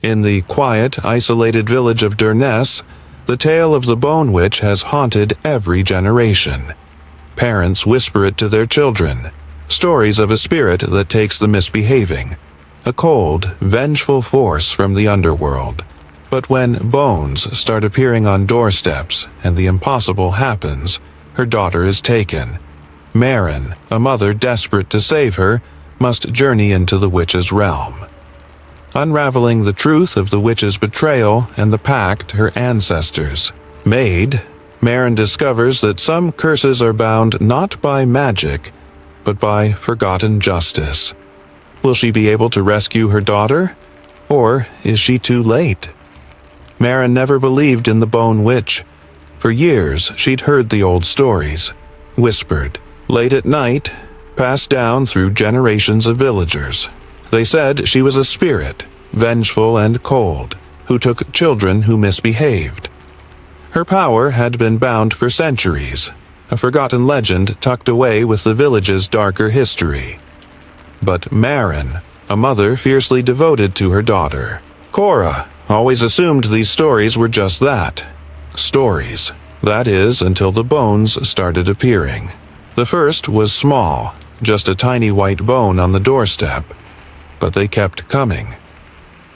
In the quiet, isolated village of Durness, the tale of the Bone Witch has haunted every generation. Parents whisper it to their children, stories of a spirit that takes the misbehaving, a cold, vengeful force from the underworld. But when bones start appearing on doorsteps and the impossible happens, her daughter is taken. Maren, a mother desperate to save her, must journey into the witch's realm. Unraveling the truth of the witch's betrayal and the pact her ancestors made, Maren discovers that some curses are bound not by magic, but by forgotten justice. Will she be able to rescue her daughter? Or is she too late? Maren never believed in the Bone Witch. For years, she'd heard the old stories, whispered, late at night, passed down through generations of villagers. They said she was a spirit, vengeful and cold, who took children who misbehaved. Her power had been bound for centuries, a forgotten legend tucked away with the village's darker history. But Maren, a mother fiercely devoted to her daughter, Cora, always assumed these stories were just that. Stories. That is, until the bones started appearing. The first was small, just a tiny white bone on the doorstep. But they kept coming.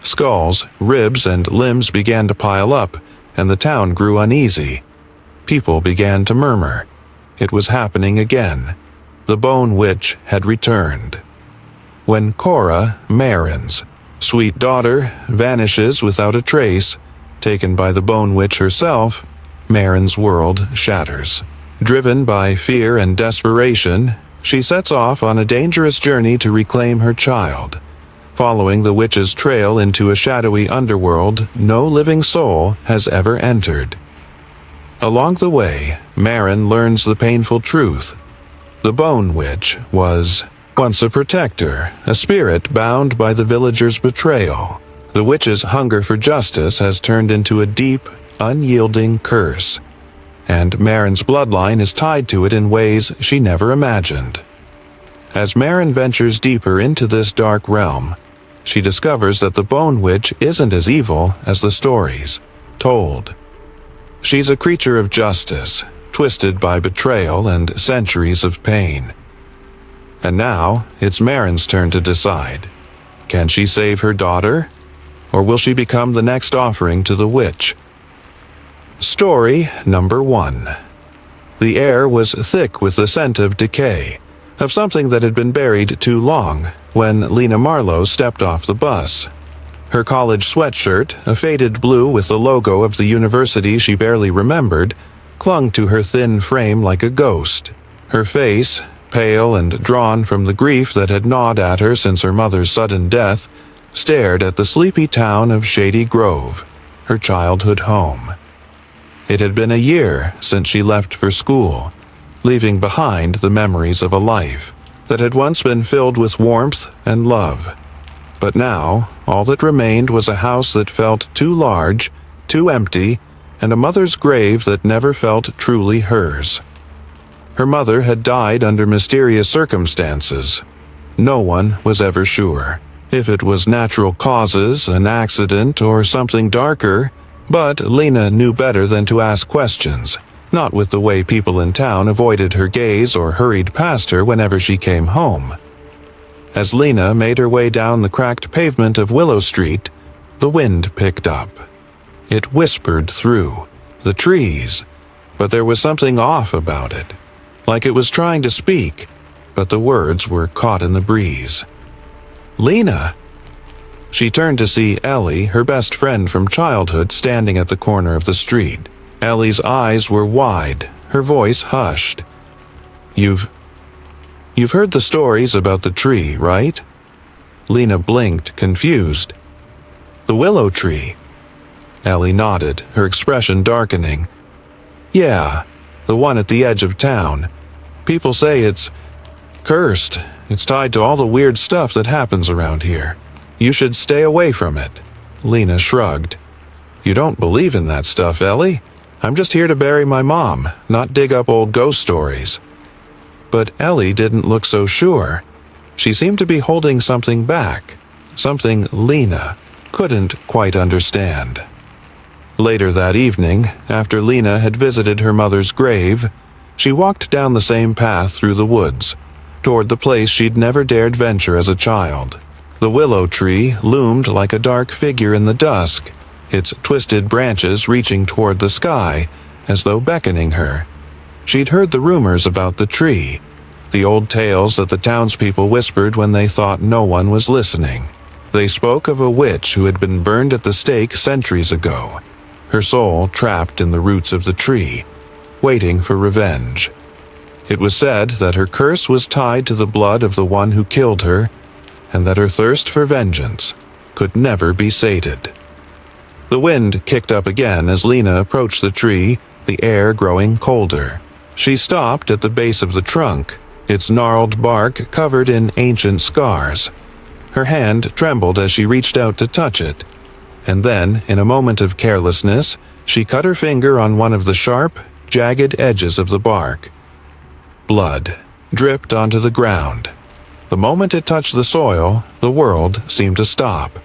Skulls, ribs, and limbs began to pile up, and the town grew uneasy. People began to murmur. It was happening again. The Bone Witch had returned. When Cora, Maren's sweet daughter, vanishes without a trace, taken by the Bone Witch herself, Maren's world shatters. Driven by fear and desperation, she sets off on a dangerous journey to reclaim her child. Following the witch's trail into a shadowy underworld no living soul has ever entered. Along the way, Maren learns the painful truth. The Bone Witch was once a protector, a spirit bound by the villagers' betrayal. The witch's hunger for justice has turned into a deep, unyielding curse, and Maren's bloodline is tied to it in ways she never imagined. As Maren ventures deeper into this dark realm, she discovers that the Bone Witch isn't as evil as the stories told. She's a creature of justice, twisted by betrayal and centuries of pain. And now, it's Maren's turn to decide. Can she save her daughter? Or will she become the next offering to the witch? Story number 1. The air was thick with the scent of decay, of something that had been buried too long, when Lena Marlowe stepped off the bus. Her college sweatshirt, a faded blue with the logo of the university she barely remembered, clung to her thin frame like a ghost. Her face, pale and drawn from the grief that had gnawed at her since her mother's sudden death, stared at the sleepy town of Shady Grove, her childhood home. It had been a year since she left for school, leaving behind the memories of a life that had once been filled with warmth and love. But now, all that remained was a house that felt too large, too empty, and a mother's grave that never felt truly hers. Her mother had died under mysterious circumstances. No one was ever sure if it was natural causes, an accident, or something darker, but Lena knew better than to ask questions, not with the way people in town avoided her gaze or hurried past her whenever she came home. As Lena made her way down the cracked pavement of Willow Street, the wind picked up. It whispered through the trees, but there was something off about it, like it was trying to speak, but the words were caught in the breeze. "Lena!" She turned to see Ellie, her best friend from childhood, standing at the corner of the street. Ellie's eyes were wide, her voice hushed. You've heard the stories about the tree, right?" Lena blinked, confused. "The willow tree?" Ellie nodded, her expression darkening. "Yeah, the one at the edge of town. People say it's cursed. It's tied to all the weird stuff that happens around here. You should stay away from it." Lena shrugged. "You don't believe in that stuff, Ellie? I'm just here to bury my mom, not dig up old ghost stories." But Ellie didn't look so sure. She seemed to be holding something back, something Lena couldn't quite understand. Later that evening, after Lena had visited her mother's grave, she walked down the same path through the woods, toward the place she'd never dared venture as a child. The willow tree loomed like a dark figure in the dusk, its twisted branches reaching toward the sky, as though beckoning her. She'd heard the rumors about the tree, the old tales that the townspeople whispered when they thought no one was listening. They spoke of a witch who had been burned at the stake centuries ago, her soul trapped in the roots of the tree, waiting for revenge. It was said that her curse was tied to the blood of the one who killed her, and that her thirst for vengeance could never be sated. The wind kicked up again as Lena approached the tree, the air growing colder. She stopped at the base of the trunk, its gnarled bark covered in ancient scars. Her hand trembled as she reached out to touch it, and then, in a moment of carelessness, she cut her finger on one of the sharp, jagged edges of the bark. Blood dripped onto the ground. The moment it touched the soil, the world seemed to stop.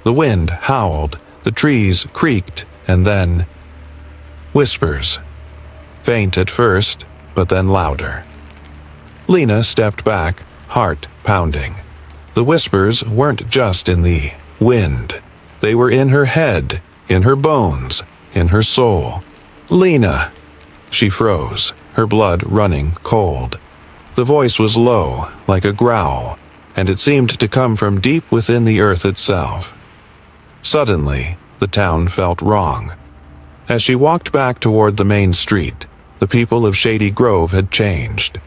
The wind howled, the trees creaked, and then whispers. Faint at first, but then louder. Lena stepped back, heart pounding. The whispers weren't just in the wind. They were in her head, in her bones, in her soul. Lena! She froze, her blood running cold. The voice was low, like a growl, and it seemed to come from deep within the earth itself. Suddenly, the town felt wrong. As she walked back toward the main street, the people of Shady Grove had changed.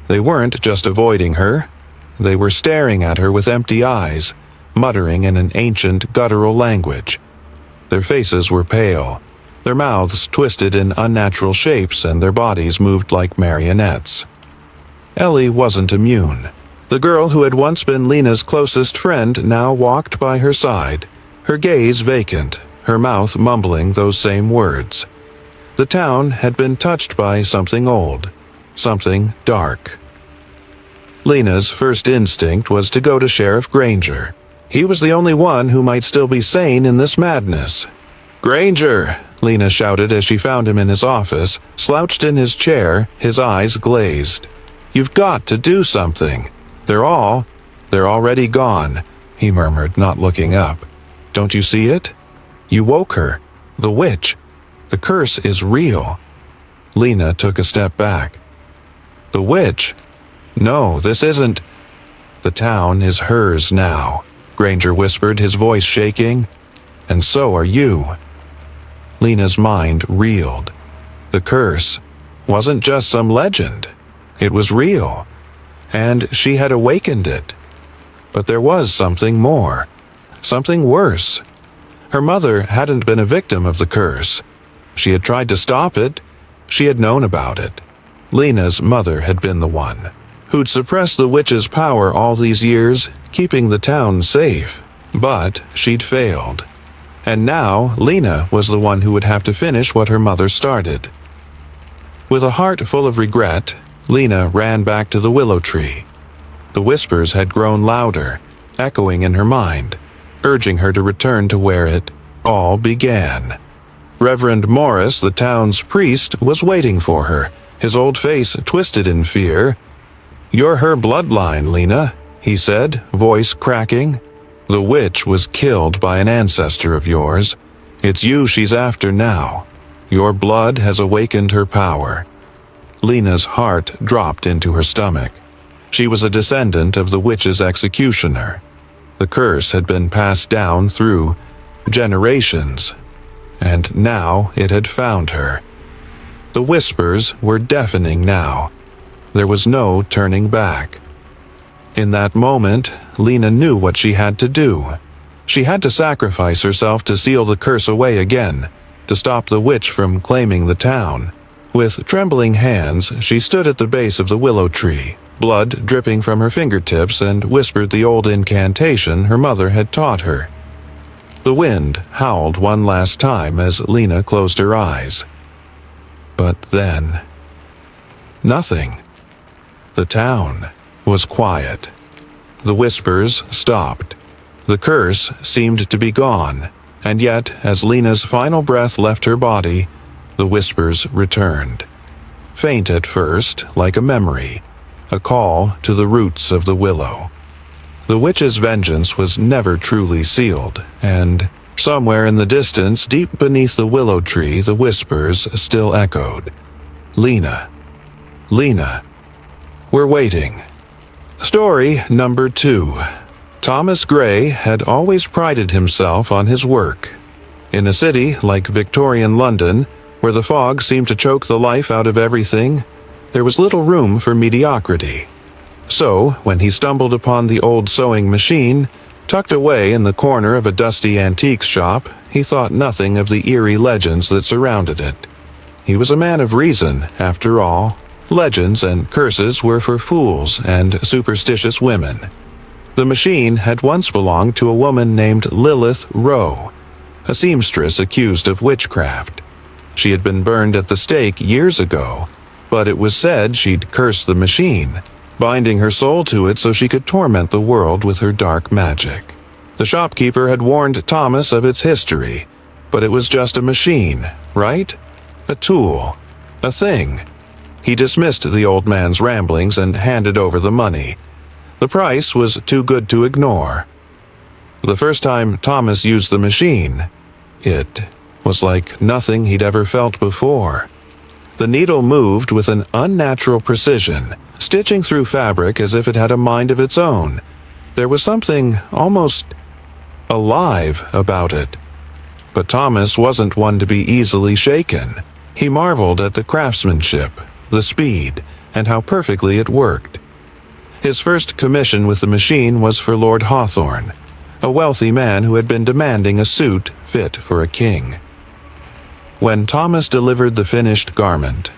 They weren't just avoiding her. They were staring at her with empty eyes, muttering in an ancient guttural language. Their faces were pale, their mouths twisted in unnatural shapes, and their bodies moved like marionettes. Ellie wasn't immune. The girl who had once been Lena's closest friend now walked by her side, her gaze vacant, her mouth mumbling those same words. The town had been touched by something old, something dark. Lena's first instinct was to go to Sheriff Granger. He was the only one who might still be sane in this madness. "Granger!" Lena shouted as she found him in his office, slouched in his chair, his eyes glazed. "You've got to do something. They're already gone," he murmured, not looking up. "Don't you see it? You woke her. The witch. The curse is real." Lena took a step back. "The witch? No, this isn't—" "The town is hers now," Granger whispered, his voice shaking. "And so are you." Lena's mind reeled. The curse wasn't just some legend. It was real, and she had awakened it. But there was something more, something worse. Her mother hadn't been a victim of the curse. She had tried to stop it. She had known about it. Lena's mother had been the one who'd suppressed the witch's power all these years, keeping the town safe. But she'd failed. And now Lena was the one who would have to finish what her mother started. With a heart full of regret, Lena ran back to the willow tree. The whispers had grown louder, echoing in her mind, urging her to return to where it all began. Reverend Morris, the town's priest, was waiting for her, his old face twisted in fear. "You're her bloodline, Lena," he said, voice cracking. "The witch was killed by an ancestor of yours. It's you she's after now. Your blood has awakened her power." Lena's heart dropped into her stomach. She was a descendant of the witch's executioner. The curse had been passed down through generations, and now it had found her. The whispers were deafening now. There was no turning back. In that moment, Lena knew what she had to do. She had to sacrifice herself to seal the curse away again, to stop the witch from claiming the town. With trembling hands, she stood at the base of the willow tree, blood dripping from her fingertips, and whispered the old incantation her mother had taught her. The wind howled one last time as Lena closed her eyes. But then, nothing. The town was quiet. The whispers stopped. The curse seemed to be gone, and yet, as Lena's final breath left her body, the whispers returned. Faint at first, like a memory, a call to the roots of the willow. The witch's vengeance was never truly sealed, and somewhere in the distance, deep beneath the willow tree, the whispers still echoed. Lena. Lena. We're waiting. Story number 2. Thomas Gray had always prided himself on his work. In a city like Victorian London, where the fog seemed to choke the life out of everything, there was little room for mediocrity. So, when he stumbled upon the old sewing machine, tucked away in the corner of a dusty antiques shop, he thought nothing of the eerie legends that surrounded it. He was a man of reason, after all. Legends and curses were for fools and superstitious women. The machine had once belonged to a woman named Lilith Rowe, a seamstress accused of witchcraft. She had been burned at the stake years ago, but it was said she'd cursed the machine, binding her soul to it so she could torment the world with her dark magic. The shopkeeper had warned Thomas of its history, but it was just a machine, right? A tool. A thing. He dismissed the old man's ramblings and handed over the money. The price was too good to ignore. The first time Thomas used the machine, it was like nothing he'd ever felt before. The needle moved with an unnatural precision, stitching through fabric as if it had a mind of its own. There was something almost alive about it. But Thomas wasn't one to be easily shaken. He marveled at the craftsmanship, the speed, and how perfectly it worked. His first commission with the machine was for Lord Hawthorne, a wealthy man who had been demanding a suit fit for a king. When Thomas delivered the finished garment,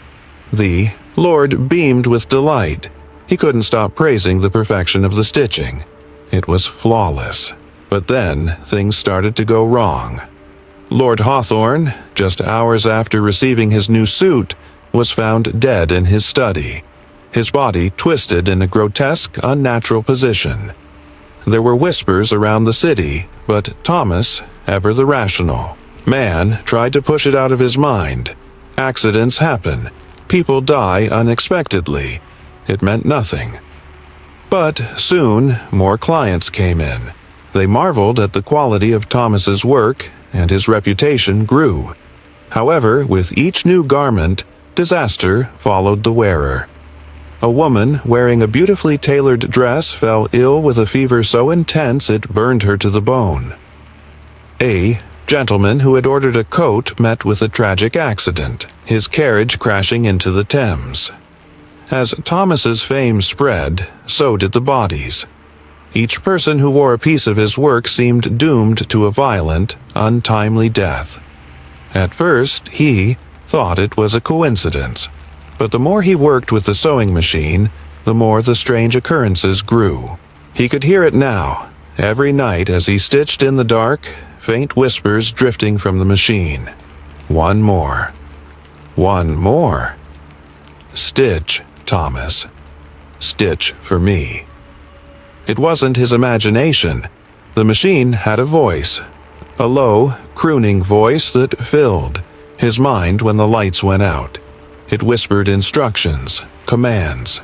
the Lord beamed with delight. He couldn't stop praising the perfection of the stitching. It was flawless. But then things started to go wrong. Lord Hawthorne, just hours after receiving his new suit, was found dead in his study, his body twisted in a grotesque, unnatural position. There were whispers around the city, but Thomas, ever the rational man, tried to push it out of his mind. Accidents happen. People die unexpectedly. It meant nothing. But soon, more clients came in. They marveled at the quality of Thomas's work, and his reputation grew. However, with each new garment, disaster followed the wearer. A woman wearing a beautifully tailored dress fell ill with a fever so intense it burned her to the bone. A gentleman who had ordered a coat met with a tragic accident, his carriage crashing into the Thames. As Thomas's fame spread, so did the bodies. Each person who wore a piece of his work seemed doomed to a violent, untimely death. At first, he thought it was a coincidence, but the more he worked with the sewing machine, the more the strange occurrences grew. He could hear it now, every night as he stitched in the dark, faint whispers drifting from the machine. One more. One more. Stitch, Thomas. Stitch for me. It wasn't his imagination. The machine had a voice, a low, crooning voice that filled his mind when the lights went out. It whispered instructions, commands.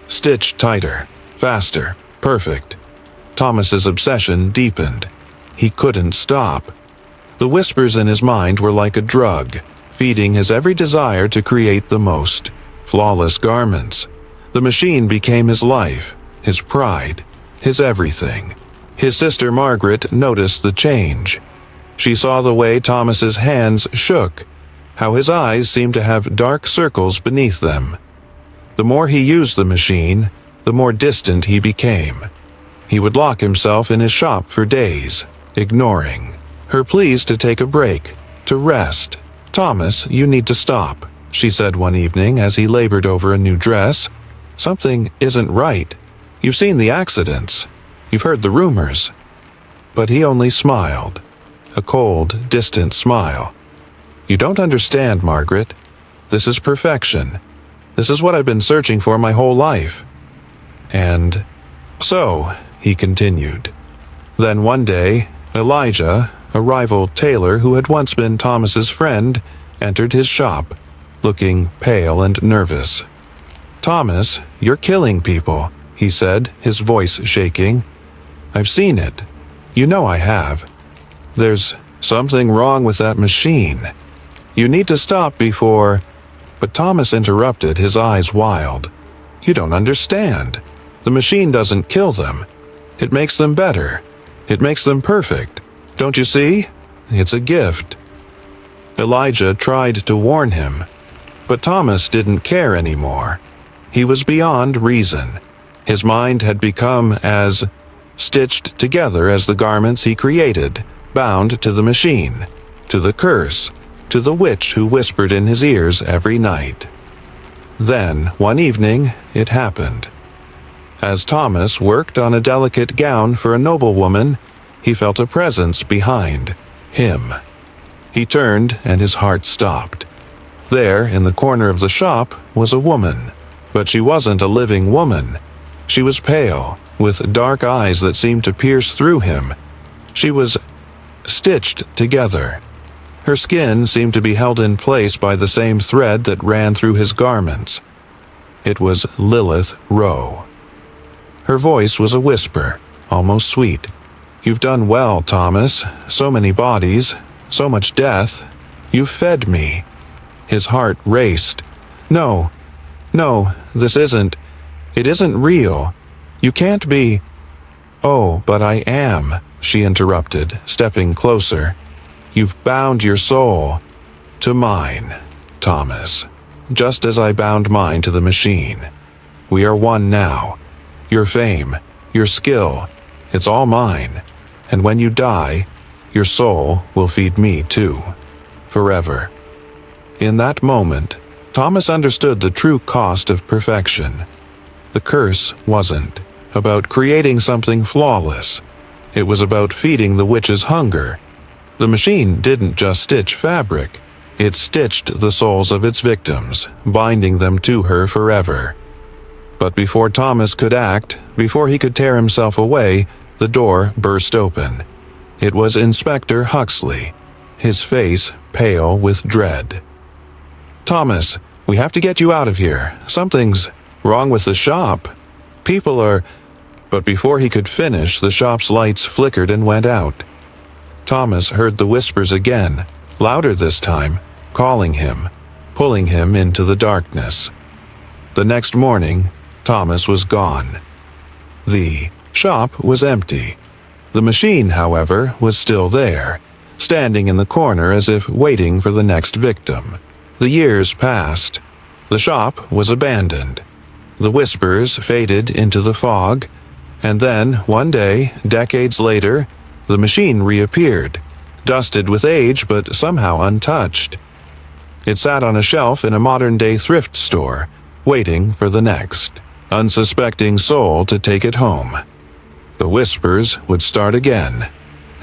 Stitch tighter, faster, perfect. Thomas's obsession deepened. He couldn't stop. The whispers in his mind were like a drug, feeding his every desire to create the most flawless garments. The machine became his life, his pride, his everything. His sister Margaret noticed the change. She saw the way Thomas's hands shook, how his eyes seemed to have dark circles beneath them. The more he used the machine, the more distant he became. He would lock himself in his shop for days, ignoring her pleas to take a break, to rest. "Thomas, you need to stop," she said one evening as he labored over a new dress. "Something isn't right. You've seen the accidents. You've heard the rumors." But he only smiled, a cold, distant smile. "You don't understand, Margaret. This is perfection. This is what I've been searching for my whole life." And so, he continued, Then one day, Elijah, a rival tailor who had once been Thomas's friend, entered his shop, looking pale and nervous. "Thomas, you're killing people," he said, his voice shaking. "I've seen it. You know I have. There's something wrong with that machine. You need to stop before—" But Thomas interrupted, his eyes wild. "You don't understand. The machine doesn't kill them. It makes them better. It makes them perfect. Don't you see? It's a gift." Elijah tried to warn him, but Thomas didn't care anymore. He was beyond reason. His mind had become as stitched together as the garments he created, bound to the machine, to the curse, to the witch who whispered in his ears every night. Then, one evening, it happened. As Thomas worked on a delicate gown for a noblewoman, he felt a presence behind him. He turned and his heart stopped. There, in the corner of the shop, was a woman. But she wasn't a living woman. She was pale, with dark eyes that seemed to pierce through him. She was stitched together. Her skin seemed to be held in place by the same thread that ran through his garments. It was Lilith Rowe. Her voice was a whisper, almost sweet. "You've done well, Thomas. So many bodies, so much death. You've fed me." His heart raced. No, this isn't. It isn't real. You can't be." "Oh, but I am," she interrupted, stepping closer. "You've bound your soul to mine, Thomas, just as I bound mine to the machine. We are one now. Your fame, your skill, it's all mine. And when you die, your soul will feed me too, forever." In that moment, Thomas understood the true cost of perfection. The curse wasn't about creating something flawless. It was about feeding the witch's hunger. The machine didn't just stitch fabric. It stitched the souls of its victims, binding them to her forever. But before Thomas could act, before he could tear himself away, the door burst open. It was Inspector Huxley, his face pale with dread. "Thomas, we have to get you out of here. Something's wrong with the shop. People are—" But before he could finish, the shop's lights flickered and went out. Thomas heard the whispers again, louder this time, calling him, pulling him into the darkness. The next morning, Thomas was gone. The shop was empty. The machine, however, was still there, standing in the corner as if waiting for the next victim. The years passed. The shop was abandoned. The whispers faded into the fog, and then, one day, decades later, the machine reappeared, dusted with age but somehow untouched. It sat on a shelf in a modern-day thrift store, waiting for the next unsuspecting soul to take it home. The whispers would start again,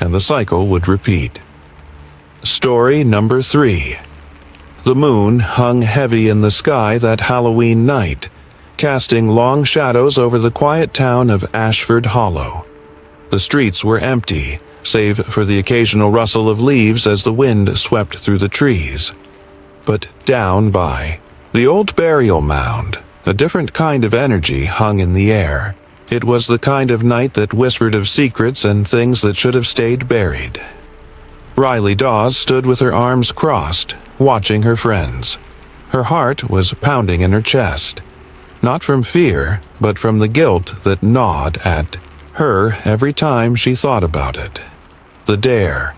and the cycle would repeat. Story number 3. The moon hung heavy in the sky that Halloween night, casting long shadows over the quiet town of Ashford Hollow. The streets were empty, save for the occasional rustle of leaves as the wind swept through the trees. But down by the old burial mound, a different kind of energy hung in the air. It was the kind of night that whispered of secrets and things that should have stayed buried. Riley Dawes stood with her arms crossed, watching her friends. Her heart was pounding in her chest, not from fear, but from the guilt that gnawed at her every time she thought about it. The dare,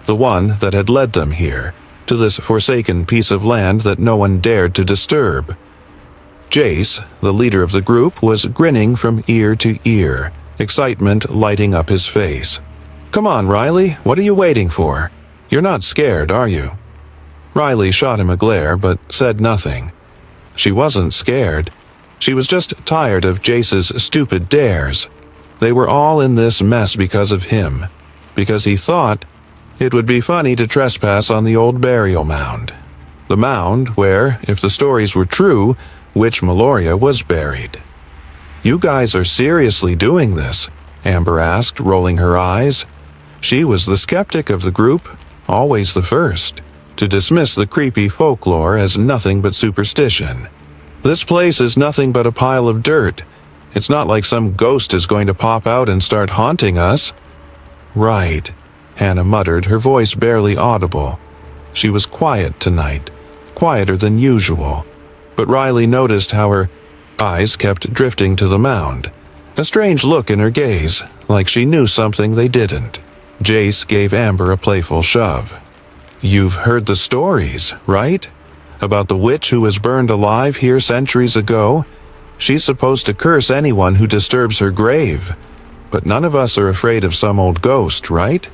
the one that had led them here, to this forsaken piece of land that no one dared to disturb. Jace, the leader of the group, was grinning from ear to ear, excitement lighting up his face. "Come on, Riley, what are you waiting for? You're not scared, are you?" Riley shot him a glare, but said nothing. She wasn't scared. She was just tired of Jace's stupid dares. They were all in this mess because of him, because he thought it would be funny to trespass on the old burial mound. The mound where, if the stories were true, Witch Meloria was buried. "You guys are seriously doing this. Amber asked, rolling her eyes. She was the skeptic of the group, always the first, to dismiss the creepy folklore as nothing but superstition. This place is nothing but a pile of dirt. It's not like some ghost is going to pop out and start haunting us. Right, Hannah muttered, her voice barely audible. She was quiet tonight, quieter than usual, but Riley noticed how her eyes kept drifting to the mound. A strange look in her gaze, like she knew something they didn't. Jace gave Amber a playful shove. "You've heard the stories, right? About the witch who was burned alive here centuries ago? She's supposed to curse anyone who disturbs her grave. But none of us are afraid of some old ghost, right?"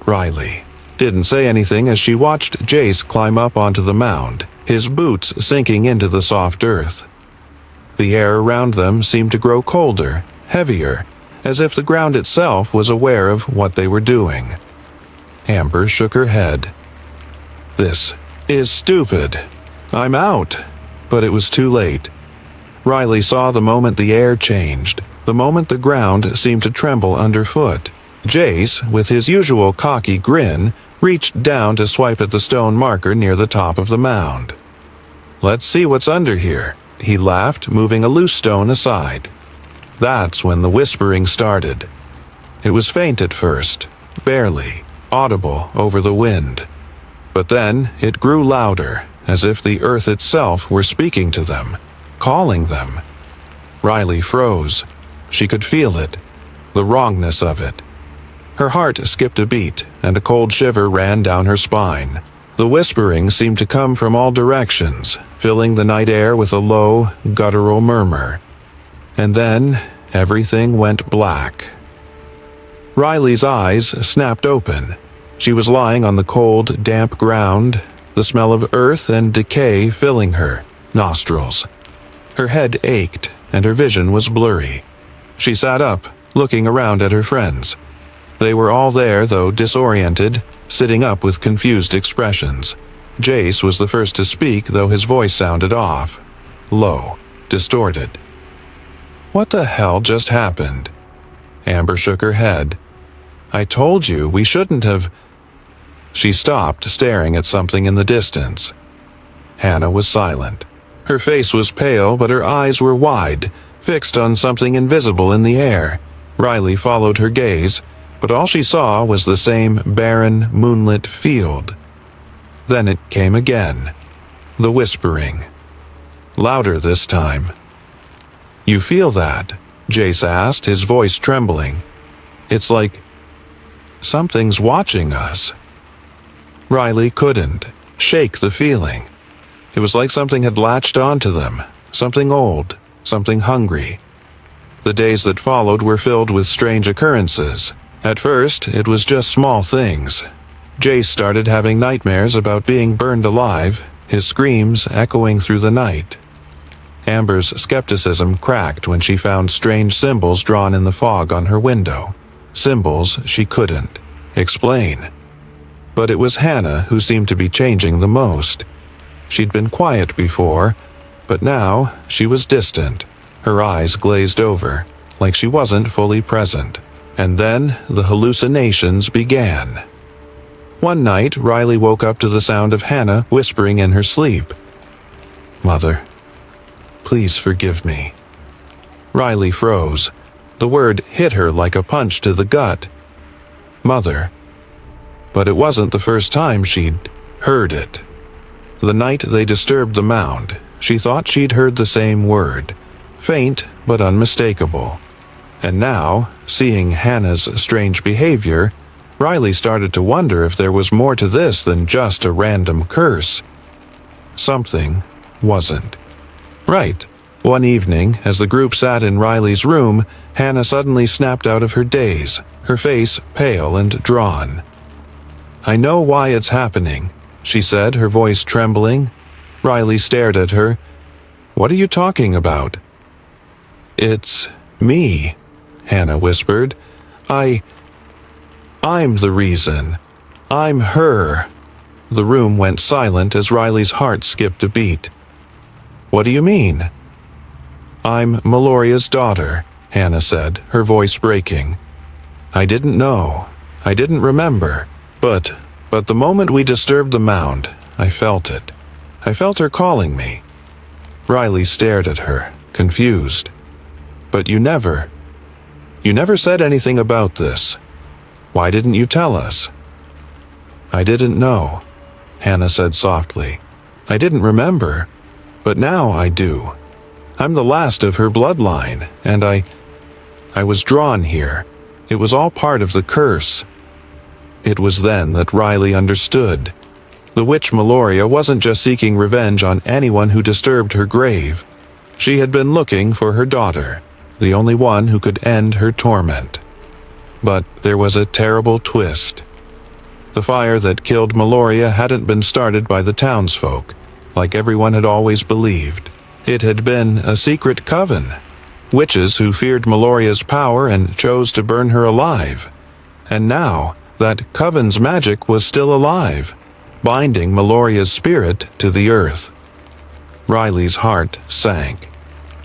Riley didn't say anything as she watched Jace climb up onto the mound, his boots sinking into the soft earth. The air around them seemed to grow colder, heavier, as if the ground itself was aware of what they were doing. Amber shook her head. "This is stupid. I'm out." But it was too late. Riley saw the moment the air changed, the moment the ground seemed to tremble underfoot. Jace, with his usual cocky grin, reached down to swipe at the stone marker near the top of the mound. "Let's see what's under here," he laughed, moving a loose stone aside. That's when the whispering started. It was faint at first, barely audible over the wind. But then it grew louder, as if the earth itself were speaking to them, calling them. Riley froze. She could feel it, the wrongness of it. Her heart skipped a beat, and a cold shiver ran down her spine. The whispering seemed to come from all directions, filling the night air with a low, guttural murmur. And then everything went black. Riley's eyes snapped open. She was lying on the cold, damp ground, the smell of earth and decay filling her nostrils. Her head ached, and her vision was blurry. She sat up, looking around at her friends. They were all there, though disoriented, sitting up with confused expressions. Jace was the first to speak, though his voice sounded off, low, distorted. "What the hell just happened?" Amber shook her head. "I told you we shouldn't have—" She stopped, staring at something in the distance. Hannah was silent. Her face was pale, but her eyes were wide, fixed on something invisible in the air. Riley followed her gaze, but all she saw was the same barren, moonlit field. Then it came again. The whispering. Louder this time. "You feel that?" Jace asked, his voice trembling. "It's like something's watching us." Riley couldn't shake the feeling. It was like something had latched onto them, something old, something hungry. The days that followed were filled with strange occurrences. At first, it was just small things. Jace started having nightmares about being burned alive, his screams echoing through the night. Amber's skepticism cracked when she found strange symbols drawn in the fog on her window. Symbols she couldn't explain. But it was Hannah who seemed to be changing the most. She'd been quiet before, but now she was distant. Her eyes glazed over, like she wasn't fully present. And then the hallucinations began. One night, Riley woke up to the sound of Hannah whispering in her sleep. "Mother, please forgive me." Riley froze. The word hit her like a punch to the gut. Mother. But it wasn't the first time she'd heard it. The night they disturbed the mound, she thought she'd heard the same word, faint but unmistakable. And now, seeing Hannah's strange behavior, Riley started to wonder if there was more to this than just a random curse. Something wasn't right. One evening, as the group sat in Riley's room, Hannah suddenly snapped out of her daze, her face pale and drawn. "I know why it's happening," she said, her voice trembling. Riley stared at her. "What are you talking about?" "It's me," Hannah whispered. I'm the reason. I'm her." The room went silent as Riley's heart skipped a beat. "What do you mean?" "I'm Meloria's daughter. Hannah said, her voice breaking. I didn't know. I didn't remember. But the moment we disturbed the mound, I felt it. I felt her calling me. Riley stared at her, confused. But you never said anything about this. Why didn't you tell us? I didn't know, Hannah said softly. I didn't remember, but now I do. I'm the last of her bloodline, and I was drawn here. It was all part of the curse. It was then that Riley understood. The witch Meloria wasn't just seeking revenge on anyone who disturbed her grave. She had been looking for her daughter, the only one who could end her torment. But there was a terrible twist. The fire that killed Meloria hadn't been started by the townsfolk, like everyone had always believed. It had been a secret coven. Witches who feared Meloria's power and chose to burn her alive. And now, that coven's magic was still alive, binding Meloria's spirit to the earth. Riley's heart sank.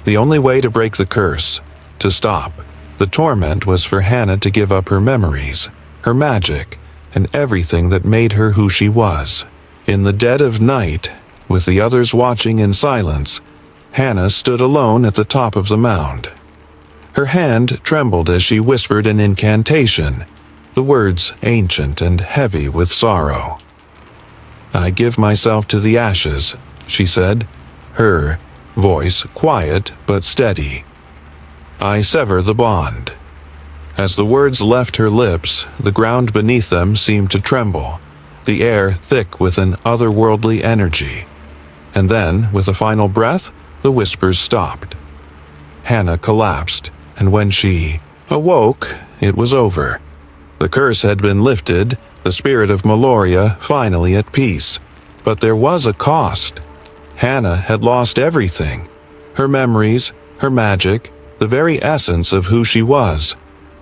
The only way to break the curse, to stop the torment, was for Hannah to give up her memories, her magic, and everything that made her who she was. In the dead of night, with the others watching in silence, Hannah stood alone at the top of the mound. Her hand trembled as she whispered an incantation, the words ancient and heavy with sorrow. I give myself to the ashes, she said, her voice quiet but steady. I sever the bond. As the words left her lips, the ground beneath them seemed to tremble, the air thick with an otherworldly energy. And then, with a final breath, the whispers stopped. Hannah collapsed, and when she awoke, it was over. The curse had been lifted, the spirit of Meloria finally at peace. But there was a cost. Hannah had lost everything. Her memories, her magic, the very essence of who she was.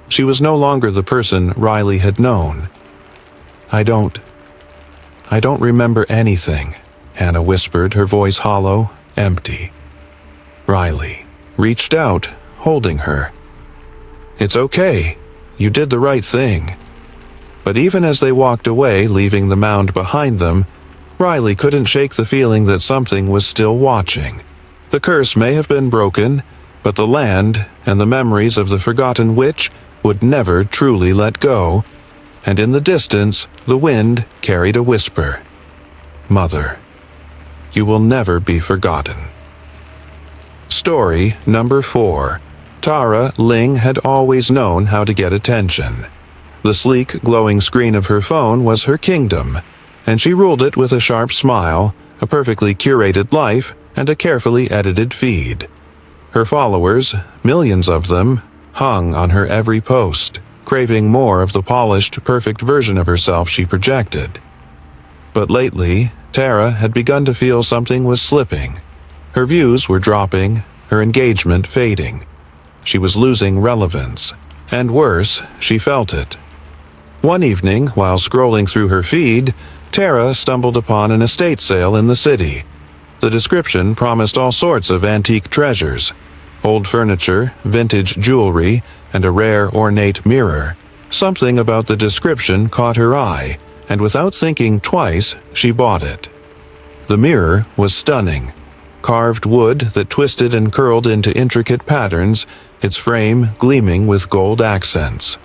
She was no longer the person Riley had known. I don't remember anything, Hannah whispered, her voice hollow, empty. Riley reached out, holding her. It's okay. You did the right thing. But even as they walked away, leaving the mound behind them, Riley couldn't shake the feeling that something was still watching. The curse may have been broken, but the land and the memories of the forgotten witch would never truly let go, and in the distance, the wind carried a whisper. Mother, you will never be forgotten. Story number 4. Tara Ling had always known how to get attention. The sleek, glowing screen of her phone was her kingdom, and she ruled it with a sharp smile, a perfectly curated life, and a carefully edited feed. Her followers, millions of them, hung on her every post, craving more of the polished, perfect version of herself she projected. But lately, Tara had begun to feel something was slipping. Her views were dropping, her engagement fading. She was losing relevance, and worse, she felt it. One evening, while scrolling through her feed, Tara stumbled upon an estate sale in the city. The description promised all sorts of antique treasures, old furniture, vintage jewelry, and a rare ornate mirror. Something about the description caught her eye, and without thinking twice, she bought it. The mirror was stunning. Carved wood that twisted and curled into intricate patterns, its frame gleaming with gold accents.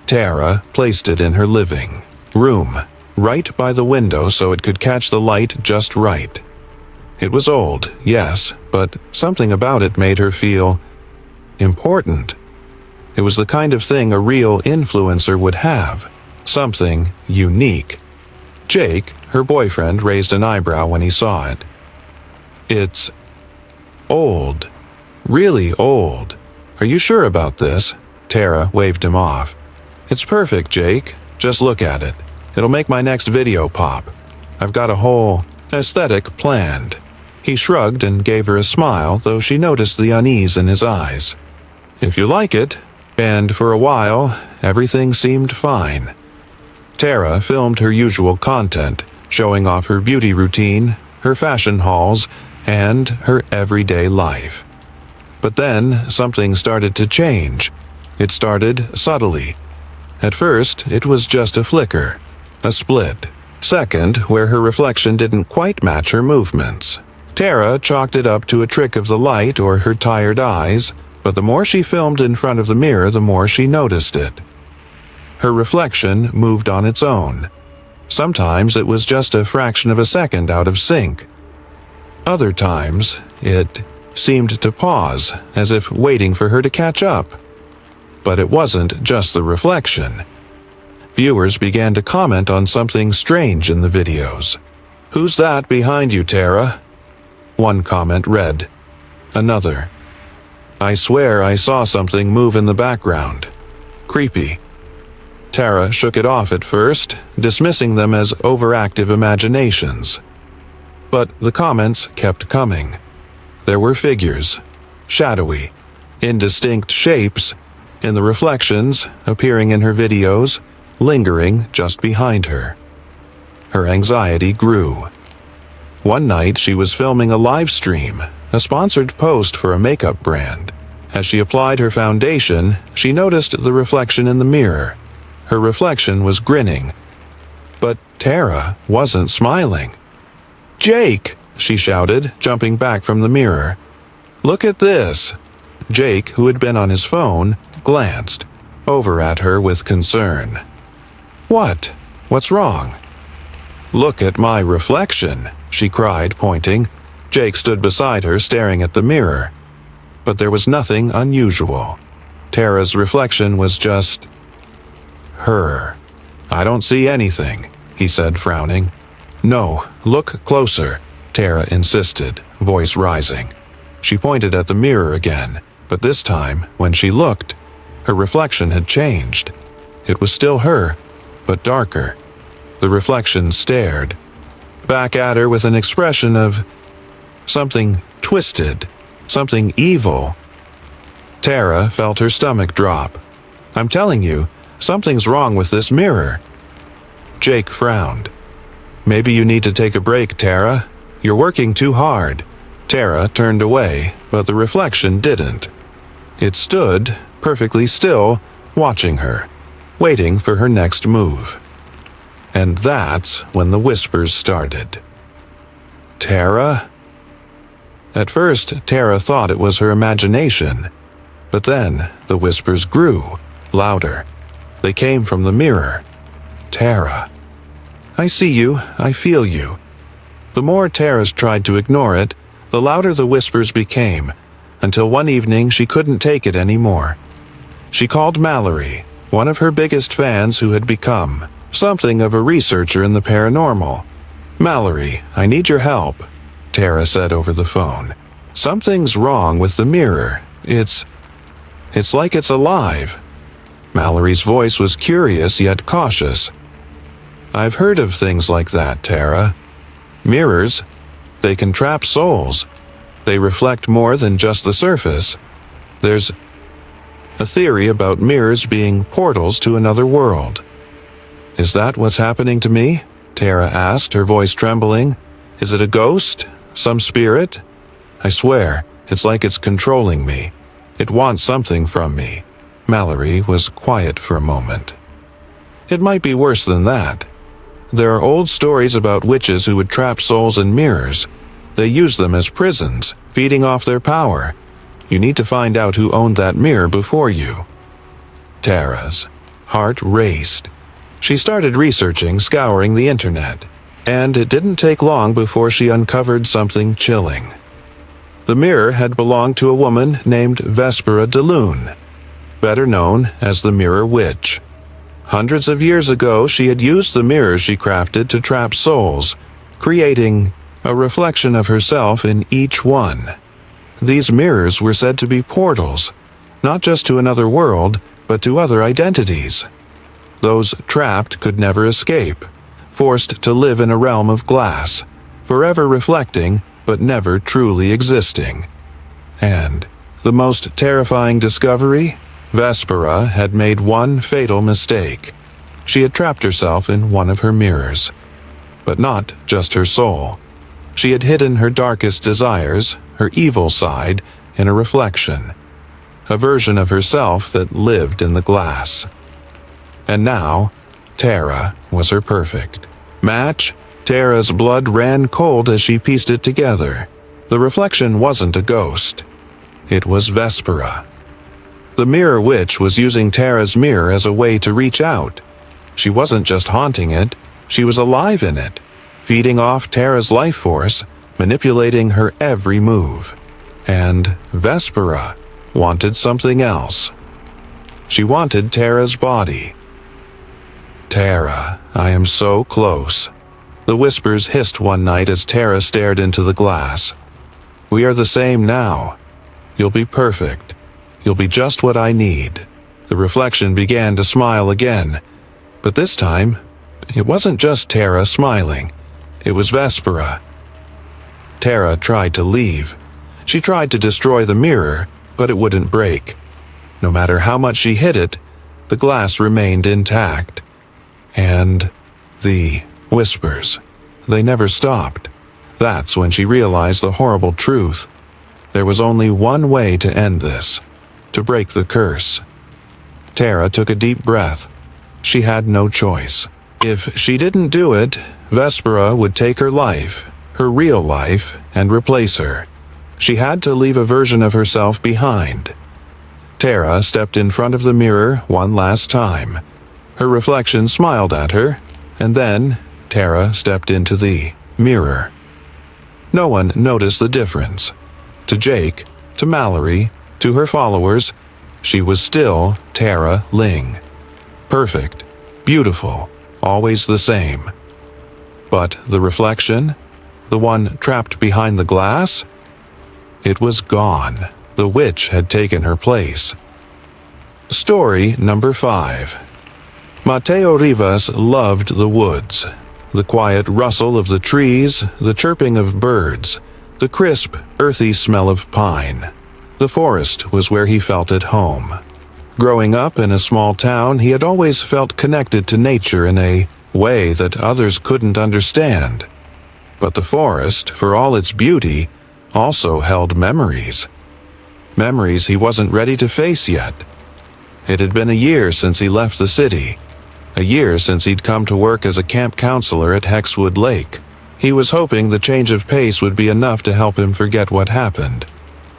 Tara placed it in her living room, right by the window so it could catch the light just right. It was old, yes, but something about it made her feel important. It was the kind of thing a real influencer would have, something unique. Jake, her boyfriend, raised an eyebrow when he saw it. It's old, really old. Are you sure about this? Tara waved him off. It's perfect, Jake. Just look at it. It'll make my next video pop. I've got a whole aesthetic planned. He shrugged and gave her a smile, though she noticed the unease in his eyes. If you like it, and for a while, everything seemed fine. Tara filmed her usual content, showing off her beauty routine, her fashion hauls, and her everyday life. But then something started to change. It started subtly. At first, it was just a flicker, a split. Second, where her reflection didn't quite match her movements. Tara chalked it up to a trick of the light or her tired eyes, but the more she filmed in front of the mirror, the more she noticed it. Her reflection moved on its own. Sometimes it was just a fraction of a second out of sync. Other times, it seemed to pause, as if waiting for her to catch up. But it wasn't just the reflection. Viewers began to comment on something strange in the videos. "Who's that behind you, Tara?" One comment read. Another. "I swear I saw something move in the background. Creepy." Tara shook it off at first, dismissing them as overactive imaginations. But the comments kept coming. There were figures, shadowy, indistinct shapes, in the reflections, appearing in her videos, lingering just behind her. Her anxiety grew. One night she was filming a live stream, a sponsored post for a makeup brand. As she applied her foundation, she noticed the reflection in the mirror. Her reflection was grinning. But Tara wasn't smiling. "Jake!" she shouted, jumping back from the mirror. "Look at this!" Jake, who had been on his phone, glanced over at her with concern. "What? What's wrong?" "Look at my reflection," she cried, pointing. Jake stood beside her, staring at the mirror. But there was nothing unusual. Tara's reflection was just her. "I don't see anything," he said, frowning. "No, look closer," Tara insisted, voice rising. She pointed at the mirror again, but this time, when she looked, her reflection had changed. It was still her, but darker. The reflection stared back at her with an expression of something twisted, something evil. Tara felt her stomach drop. "I'm telling you, something's wrong with this mirror." Jake frowned. "Maybe you need to take a break, Tara. You're working too hard." Tara turned away, but the reflection didn't. It stood, perfectly still, watching her, waiting for her next move. And that's when the whispers started. "Tara?" At first, Tara thought it was her imagination. But then, the whispers grew, louder. They came from the mirror. "Tara. I see you, I feel you." The more Tara tried to ignore it, the louder the whispers became, until one evening she couldn't take it anymore. She called Mallory, one of her biggest fans who had become something of a researcher in the paranormal. "Mallory, I need your help," Tara said over the phone. "Something's wrong with the mirror. It's like it's alive." Mallory's voice was curious yet cautious. "I've heard of things like that, Tara. Mirrors, they can trap souls. They reflect more than just the surface. There's a theory about mirrors being portals to another world." "Is that what's happening to me?" Tara asked, her voice trembling. "Is it a ghost? Some spirit? I swear, it's like it's controlling me. It wants something from me." Mallory was quiet for a moment. "It might be worse than that. There are old stories about witches who would trap souls in mirrors. They use them as prisons, feeding off their power. You need to find out who owned that mirror before you." Tara's heart raced. She started researching, scouring the internet, and it didn't take long before she uncovered something chilling. The mirror had belonged to a woman named Vespera de Lune, better known as the Mirror Witch. Hundreds of years ago, she had used the mirrors she crafted to trap souls, creating a reflection of herself in each one. These mirrors were said to be portals, not just to another world, but to other identities. Those trapped could never escape, forced to live in a realm of glass, forever reflecting but never truly existing. And the most terrifying discovery? Vespera had made one fatal mistake. She had trapped herself in one of her mirrors. But not just her soul. She had hidden her darkest desires, her evil side, in a reflection, a version of herself that lived in the glass. And now, Tara was her perfect match. Tara's blood ran cold as she pieced it together. The reflection wasn't a ghost. It was Vespera. The mirror witch was using Tara's mirror as a way to reach out. She wasn't just haunting it, she was alive in it, feeding off Tara's life force, manipulating her every move. And Vespera wanted something else. She wanted Tara's body. "Tara, I am so close," the whispers hissed one night as Tara stared into the glass. "We are the same now. You'll be perfect. You'll be just what I need." The reflection began to smile again, but this time, it wasn't just Tara smiling. It was Vespera. Tara tried to leave. She tried to destroy the mirror, but it wouldn't break. No matter how much she hit it, the glass remained intact. And the whispers, they never stopped. That's when she realized the horrible truth. There was only one way to end this, to break the curse. Tara took a deep breath. She had no choice. If she didn't do it, Vespera would take her life, her real life, and replace her. She had to leave a version of herself behind. Tara stepped in front of the mirror one last time. Her reflection smiled at her, and then Tara stepped into the mirror. No one noticed the difference. To Jake, to Mallory, to her followers, she was still Tara Ling. Perfect, beautiful, always the same. But the reflection, the one trapped behind the glass, it was gone. The witch had taken her place. Story number 5. Mateo Rivas loved the woods. The quiet rustle of the trees, the chirping of birds, the crisp, earthy smell of pine. The forest was where he felt at home. Growing up in a small town, he had always felt connected to nature in a way that others couldn't understand. But the forest, for all its beauty, also held memories. Memories he wasn't ready to face yet. It had been a year since he left the city. A year since he'd come to work as a camp counselor at Hexwood Lake. He was hoping the change of pace would be enough to help him forget what happened.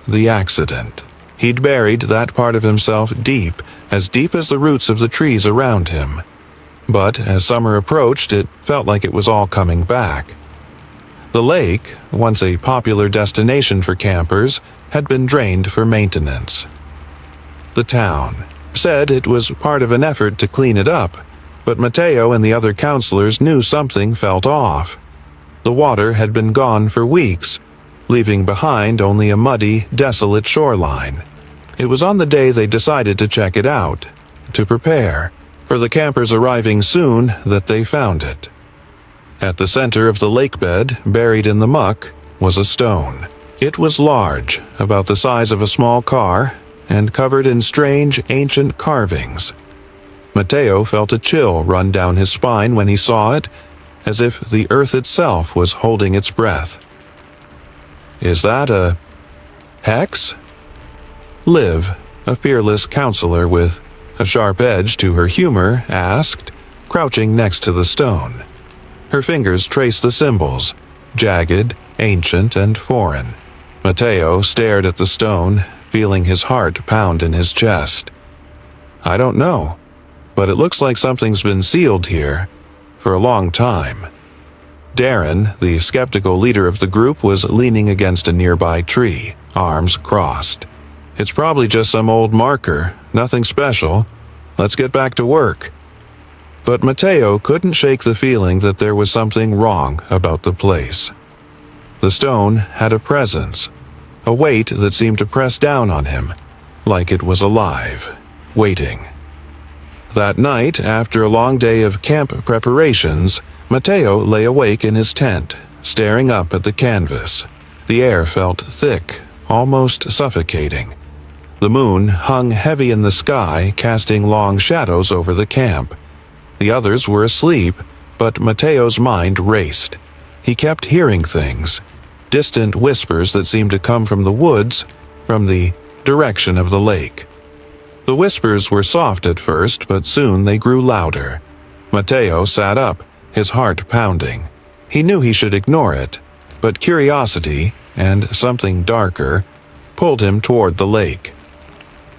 The accident. He'd buried that part of himself deep as the roots of the trees around him. But as summer approached, it felt like it was all coming back. The lake, once a popular destination for campers, had been drained for maintenance. The town said it was part of an effort to clean it up, but Mateo and the other counselors knew something felt off. The water had been gone for weeks, leaving behind only a muddy, desolate shoreline. It was on the day they decided to check it out, to prepare for the campers arriving soon, that they found it. At the center of the lake bed, buried in the muck, was a stone. It was large, about the size of a small car, and covered in strange, ancient carvings. Mateo felt a chill run down his spine when he saw it, as if the earth itself was holding its breath. "Is that a hex?" Liv, a fearless counselor with a sharp edge to her humor, asked, crouching next to the stone. Her fingers traced the symbols, jagged, ancient, and foreign. Mateo stared at the stone, feeling his heart pound in his chest. "I don't know, but it looks like something's been sealed here for a long time." Darren, the skeptical leader of the group, was leaning against a nearby tree, arms crossed. "It's probably just some old marker, nothing special. Let's get back to work." But Mateo couldn't shake the feeling that there was something wrong about the place. The stone had a presence, a weight that seemed to press down on him, like it was alive, waiting. That night, after a long day of camp preparations, Mateo lay awake in his tent, staring up at the canvas. The air felt thick, almost suffocating. The moon hung heavy in the sky, casting long shadows over the camp. The others were asleep, but Mateo's mind raced. He kept hearing things, distant whispers that seemed to come from the woods, from the direction of the lake. The whispers were soft at first, but soon they grew louder. Matteo sat up, his heart pounding. He knew he should ignore it, but curiosity, and something darker, pulled him toward the lake.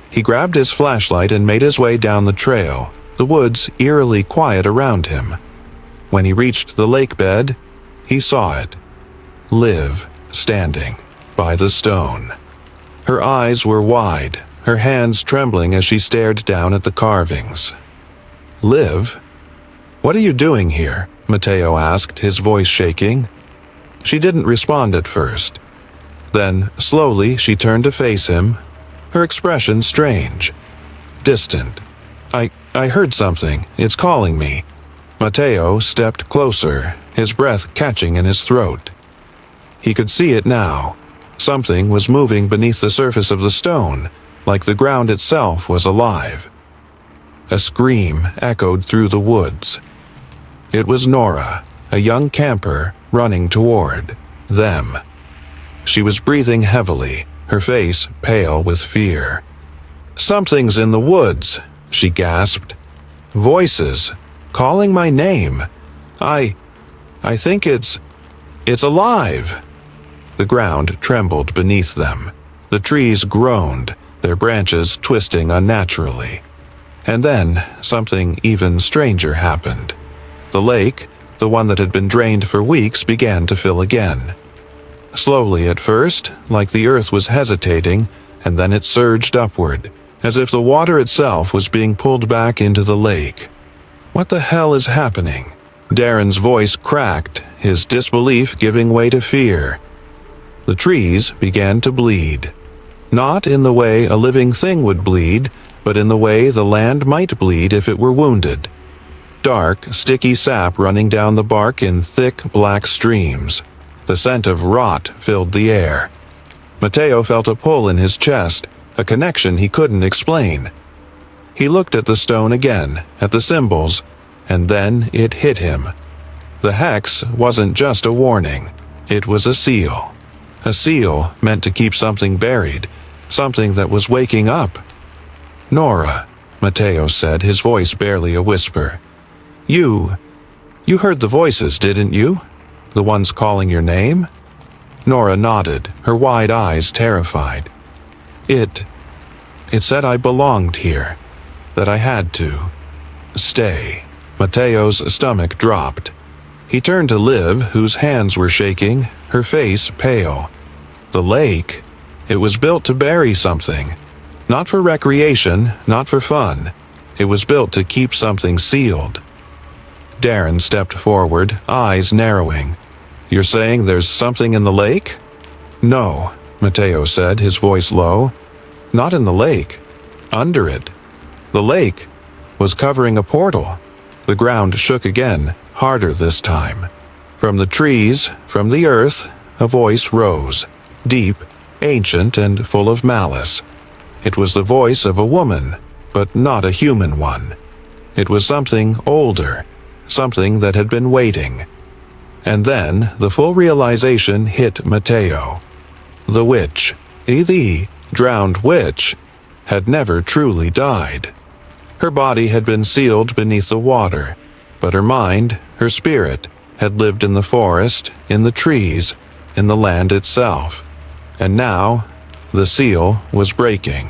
He grabbed his flashlight and made his way down the trail, the woods eerily quiet around him. When he reached the lake bed, he saw it. Liv, standing by the stone. Her eyes were wide, her hands trembling as she stared down at the carvings. "Liv? What are you doing here?" Matteo asked, his voice shaking. She didn't respond at first. Then, slowly, she turned to face him, her expression strange, distant. I heard something. It's calling me." Matteo stepped closer, his breath catching in his throat. He could see it now. Something was moving beneath the surface of the stone, like the ground itself was alive. A scream echoed through the woods. It was Nora, a young camper, running toward them. She was breathing heavily, her face pale with fear. "Something's in the woods," she gasped. "Voices, calling my name. I think it's alive." The ground trembled beneath them. The trees groaned, their branches twisting unnaturally. And then something even stranger happened. The lake, the one that had been drained for weeks, began to fill again. Slowly at first, like the earth was hesitating, and then it surged upward, as if the water itself was being pulled back into the lake. "What the hell is happening?" Darren's voice cracked, his disbelief giving way to fear. The trees began to bleed. Not in the way a living thing would bleed, but in the way the land might bleed if it were wounded. Dark, sticky sap running down the bark in thick, black streams. The scent of rot filled the air. Matteo felt a pull in his chest, a connection he couldn't explain. He looked at the stone again, at the symbols, and then it hit him. The hex wasn't just a warning, it was a seal. A seal meant to keep something buried, something that was waking up. "Nora," Matteo said, his voice barely a whisper. You heard the voices, didn't you? The ones calling your name?" Nora nodded, her wide eyes terrified. It said I belonged here, that I had to stay." Matteo's stomach dropped. He turned to Liv, whose hands were shaking, her face pale. The lake, it was built to bury something. Not for recreation, not for fun. It was built to keep something sealed. Darren stepped forward, eyes narrowing. "You're saying there's something in the lake?" "No," Matteo said, his voice low. "Not in the lake. Under it." The lake was covering a portal. The ground shook again, harder this time. From the trees, from the earth, a voice rose, deep, ancient, and full of malice. It was the voice of a woman, but not a human one. It was something older, something that had been waiting. And then the full realization hit Matteo. The witch, the drowned witch, had never truly died. Her body had been sealed beneath the water, but her mind, her spirit, had lived in the forest, in the trees, in the land itself. And now, the seal was breaking.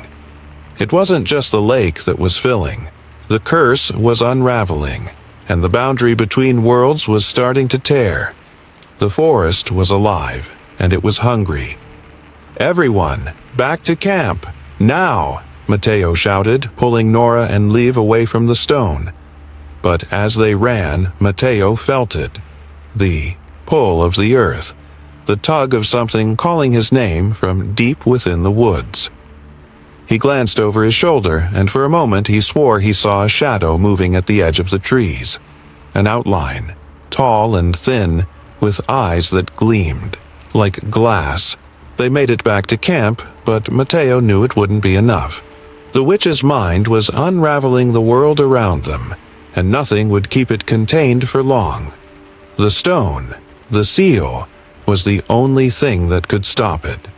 It wasn't just the lake that was filling. The curse was unraveling, and the boundary between worlds was starting to tear. The forest was alive, and it was hungry. "Everyone, back to camp, now!" Matteo shouted, pulling Nora and Liv away from the stone. But as they ran, Matteo felt it. The pull of the earth, the tug of something calling his name from deep within the woods. He glanced over his shoulder, and for a moment he swore he saw a shadow moving at the edge of the trees. An outline, tall and thin, with eyes that gleamed, like glass. They made it back to camp, but Matteo knew it wouldn't be enough. The witch's mind was unraveling the world around them, and nothing would keep it contained for long. The stone, the seal, was the only thing that could stop it.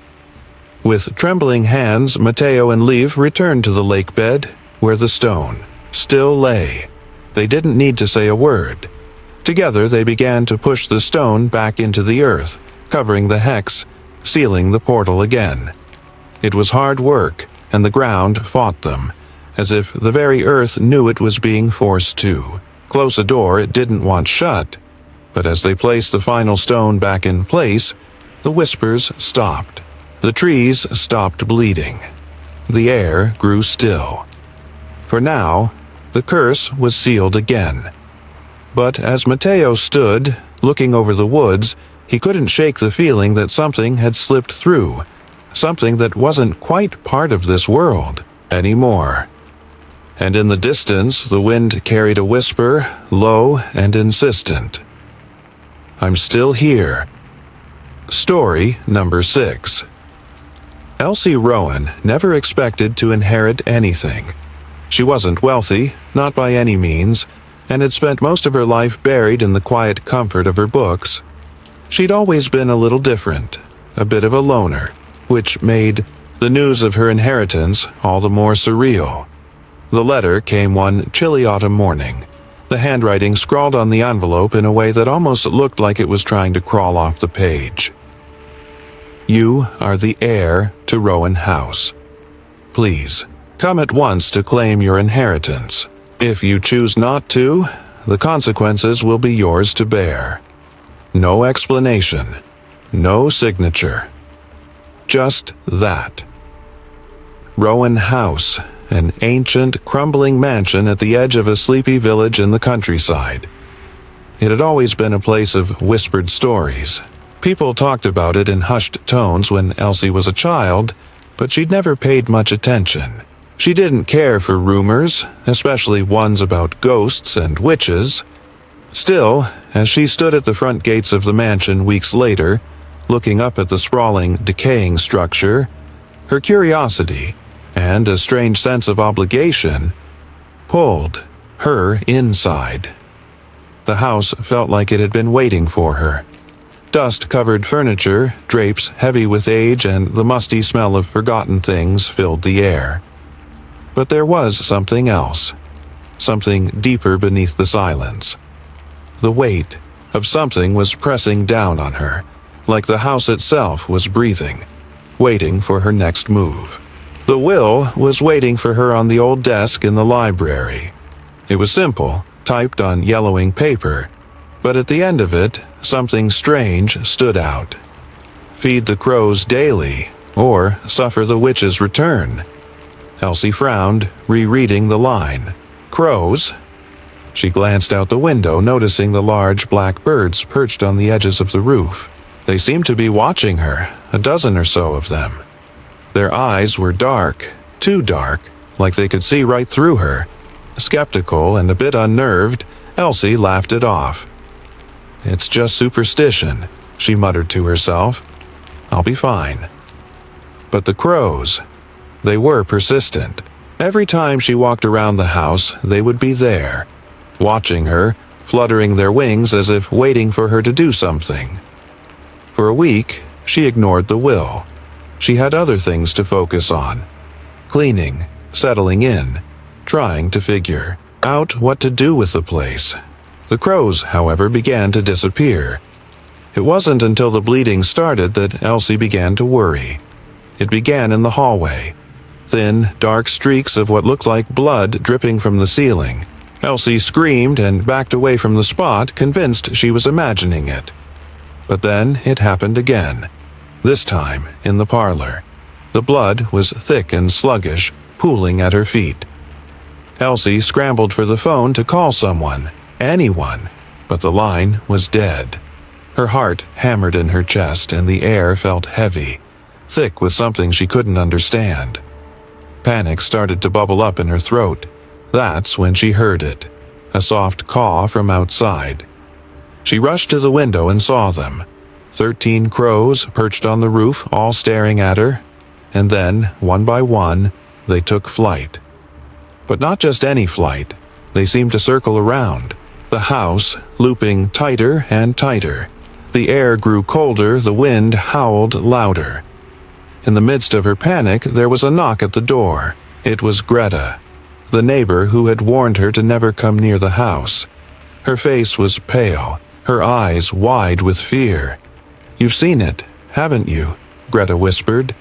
With trembling hands, Mateo and Liv returned to the lake bed, where the stone still lay. They didn't need to say a word. Together they began to push the stone back into the earth, covering the hex, sealing the portal again. It was hard work, and the ground fought them, as if the very earth knew it was being forced to close a door it didn't want shut. But as they placed the final stone back in place, the whispers stopped. The trees stopped bleeding. The air grew still. For now, the curse was sealed again. But as Mateo stood, looking over the woods, he couldn't shake the feeling that something had slipped through, something that wasn't quite part of this world anymore. And in the distance, the wind carried a whisper, low and insistent. "I'm still here." Story number 6. Elsie Rowan never expected to inherit anything. She wasn't wealthy, not by any means, and had spent most of her life buried in the quiet comfort of her books. She'd always been a little different, a bit of a loner, which made the news of her inheritance all the more surreal. The letter came one chilly autumn morning, the handwriting scrawled on the envelope in a way that almost looked like it was trying to crawl off the page. "You are the heir to Rowan House. Please, come at once to claim your inheritance. If you choose not to, the consequences will be yours to bear. No explanation, no signature. Just that." Rowan House, an ancient, crumbling mansion at the edge of a sleepy village in the countryside. It had always been a place of whispered stories. People talked about it in hushed tones when Elsie was a child, but she'd never paid much attention. She didn't care for rumors, especially ones about ghosts and witches. Still, as she stood at the front gates of the mansion weeks later, looking up at the sprawling, decaying structure, her curiosity, and a strange sense of obligation, pulled her inside. The house felt like it had been waiting for her. Dust-covered furniture, drapes heavy with age, and the musty smell of forgotten things filled the air. But there was something else, something deeper beneath the silence. The weight of something was pressing down on her, like the house itself was breathing, waiting for her next move. The will was waiting for her on the old desk in the library. It was simple, typed on yellowing paper, but at the end of it, something strange stood out. "Feed the crows daily, or suffer the witch's return." Elsie frowned, rereading the line. "Crows?" She glanced out the window, noticing the large black birds perched on the edges of the roof. They seemed to be watching her, a dozen or so of them. Their eyes were dark, too dark, like they could see right through her. Skeptical and a bit unnerved, Elsie laughed it off. "It's just superstition," she muttered to herself. "I'll be fine." But the crows, they were persistent. Every time she walked around the house, they would be there, watching her, fluttering their wings as if waiting for her to do something. For a week, she ignored the will. She had other things to focus on. Cleaning, settling in, trying to figure out what to do with the place. The crows, however, began to disappear. It wasn't until the bleeding started that Elsie began to worry. It began in the hallway. Thin, dark streaks of what looked like blood dripping from the ceiling. Elsie screamed and backed away from the spot, convinced she was imagining it. But then it happened again. This time in the parlor. The blood was thick and sluggish, pooling at her feet. Elsie scrambled for the phone to call someone. Anyone, but the line was dead. Her heart hammered in her chest and the air felt heavy, thick with something she couldn't understand. Panic started to bubble up in her throat. That's when she heard it, a soft caw from outside. She rushed to the window and saw them. 13 crows perched on the roof, all staring at her, and then, one by one, they took flight. But not just any flight. They seemed to circle around. The house, looping tighter and tighter. The air grew colder, the wind howled louder. In the midst of her panic, there was a knock at the door. It was Greta, the neighbor who had warned her to never come near the house. Her face was pale, her eyes wide with fear. "You've seen it, haven't you?" Greta whispered.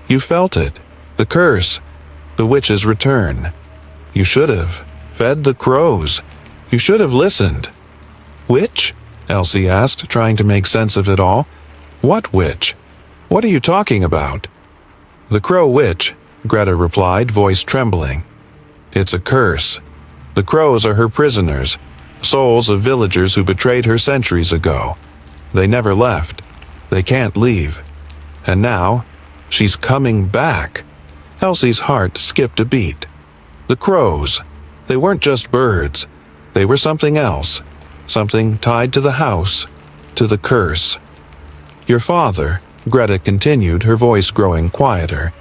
"You felt it. The curse. The witch's return. You should have fed the crows. You should have listened." "Witch?" Elsie asked, trying to make sense of it all. "What witch? What are you talking about?" "The Crow Witch," Greta replied, voice trembling. "It's a curse. The crows are her prisoners, souls of villagers who betrayed her centuries ago. They never left. They can't leave. And now, she's coming back." Elsie's heart skipped a beat. The crows. They weren't just birds. They were something else. Something tied to the house, to the curse. "Your father," Greta continued, her voice growing quieter.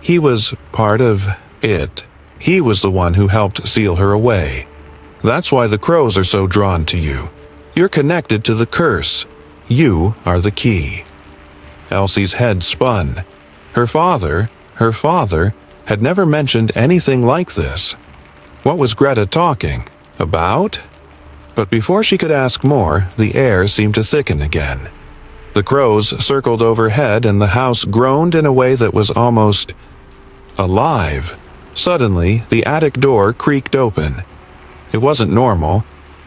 "He was part of it. He was the one who helped seal her away. That's why the crows are so drawn to you. You're connected to the curse. You are the key." Elsie's head spun. Her father had never mentioned anything like this. What was Greta talking about? But before she could ask more, the air seemed to thicken again. The crows circled overhead and the house groaned in a way that was almost alive. Suddenly, the attic door creaked open. It wasn't normal.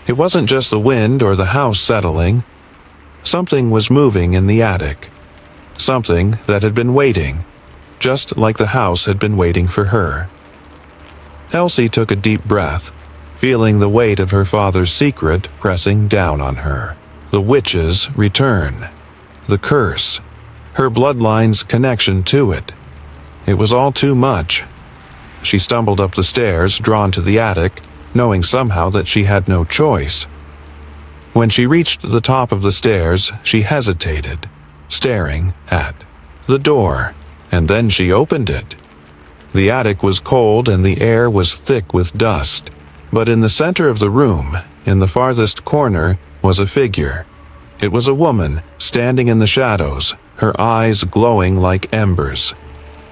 It wasn't just the wind or the house settling. Something was moving in the attic. Something that had been waiting, just like the house had been waiting for her. Elsie took a deep breath, feeling the weight of her father's secret pressing down on her. The witch's return. The curse. Her bloodline's connection to it. It was all too much. She stumbled up the stairs, drawn to the attic, knowing somehow that she had no choice. When she reached the top of the stairs, she hesitated, staring at the door, and then she opened it. The attic was cold and the air was thick with dust, but in the center of the room, in the farthest corner, was a figure. It was a woman, standing in the shadows, her eyes glowing like embers.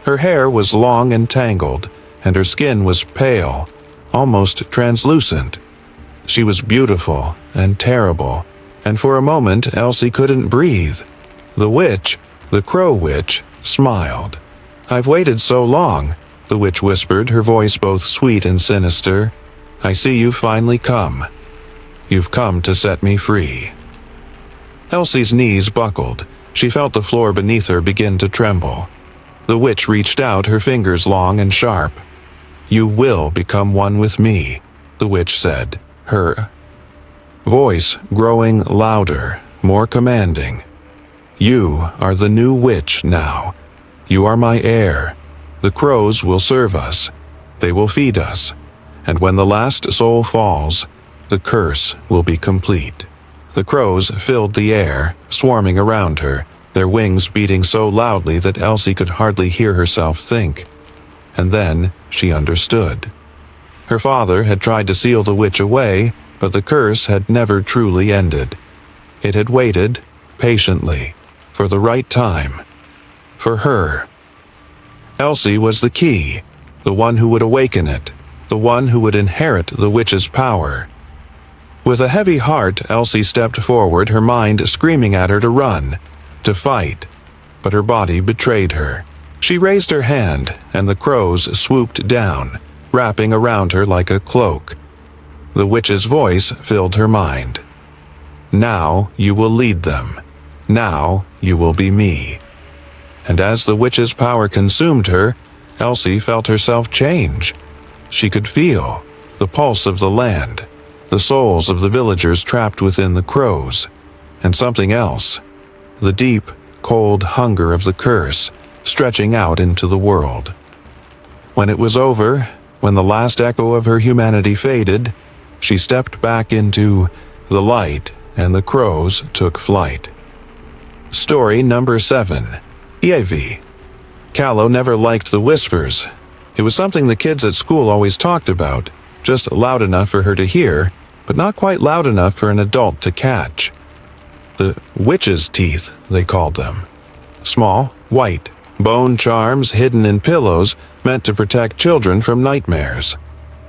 Her hair was long and tangled, and her skin was pale, almost translucent. She was beautiful and terrible, and for a moment Elsie couldn't breathe. The witch, the Crow Witch, smiled. "I've waited so long," the witch whispered, her voice both sweet and sinister. "I see you've finally come. You've come to set me free." Elsie's knees buckled. She felt the floor beneath her begin to tremble. The witch reached out, her fingers long and sharp. "You will become one with me," the witch said, her voice growing louder, more commanding. "You are the new witch now. You are my heir. The crows will serve us. They will feed us. And when the last soul falls, the curse will be complete." The crows filled the air, swarming around her, their wings beating so loudly that Elsie could hardly hear herself think. And then she understood. Her father had tried to seal the witch away, but the curse had never truly ended. It had waited, patiently, for the right time. For her. Elsie was the key, the one who would awaken it, the one who would inherit the witch's power. With a heavy heart, Elsie stepped forward, her mind screaming at her to run, to fight, but her body betrayed her. She raised her hand, and the crows swooped down, wrapping around her like a cloak. The witch's voice filled her mind. "Now you will lead them. Now you will be me." And as the witch's power consumed her, Elsie felt herself change. She could feel the pulse of the land, the souls of the villagers trapped within the crows, and something else, the deep, cold hunger of the curse, stretching out into the world. When it was over, when the last echo of her humanity faded, she stepped back into the light and the crows took flight. Story number 7. Ivy. Callow never liked the whispers. It was something the kids at school always talked about, just loud enough for her to hear, but not quite loud enough for an adult to catch. The witch's teeth, they called them. Small, white, Bone charms hidden in pillows meant to protect children from nightmares.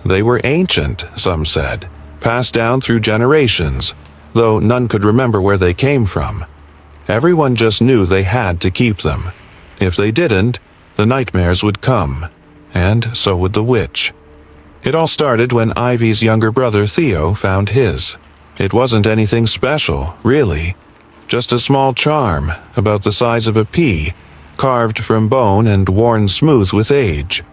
They were ancient, some said, passed down through generations, though none could remember where they came from. Everyone just knew they had to keep them. If they didn't, the nightmares would come, and so would the witch. It all started when Ivy's younger brother Theo found his. It wasn't anything special, really. Just a small charm, about the size of a pea, carved from bone and worn smooth with age.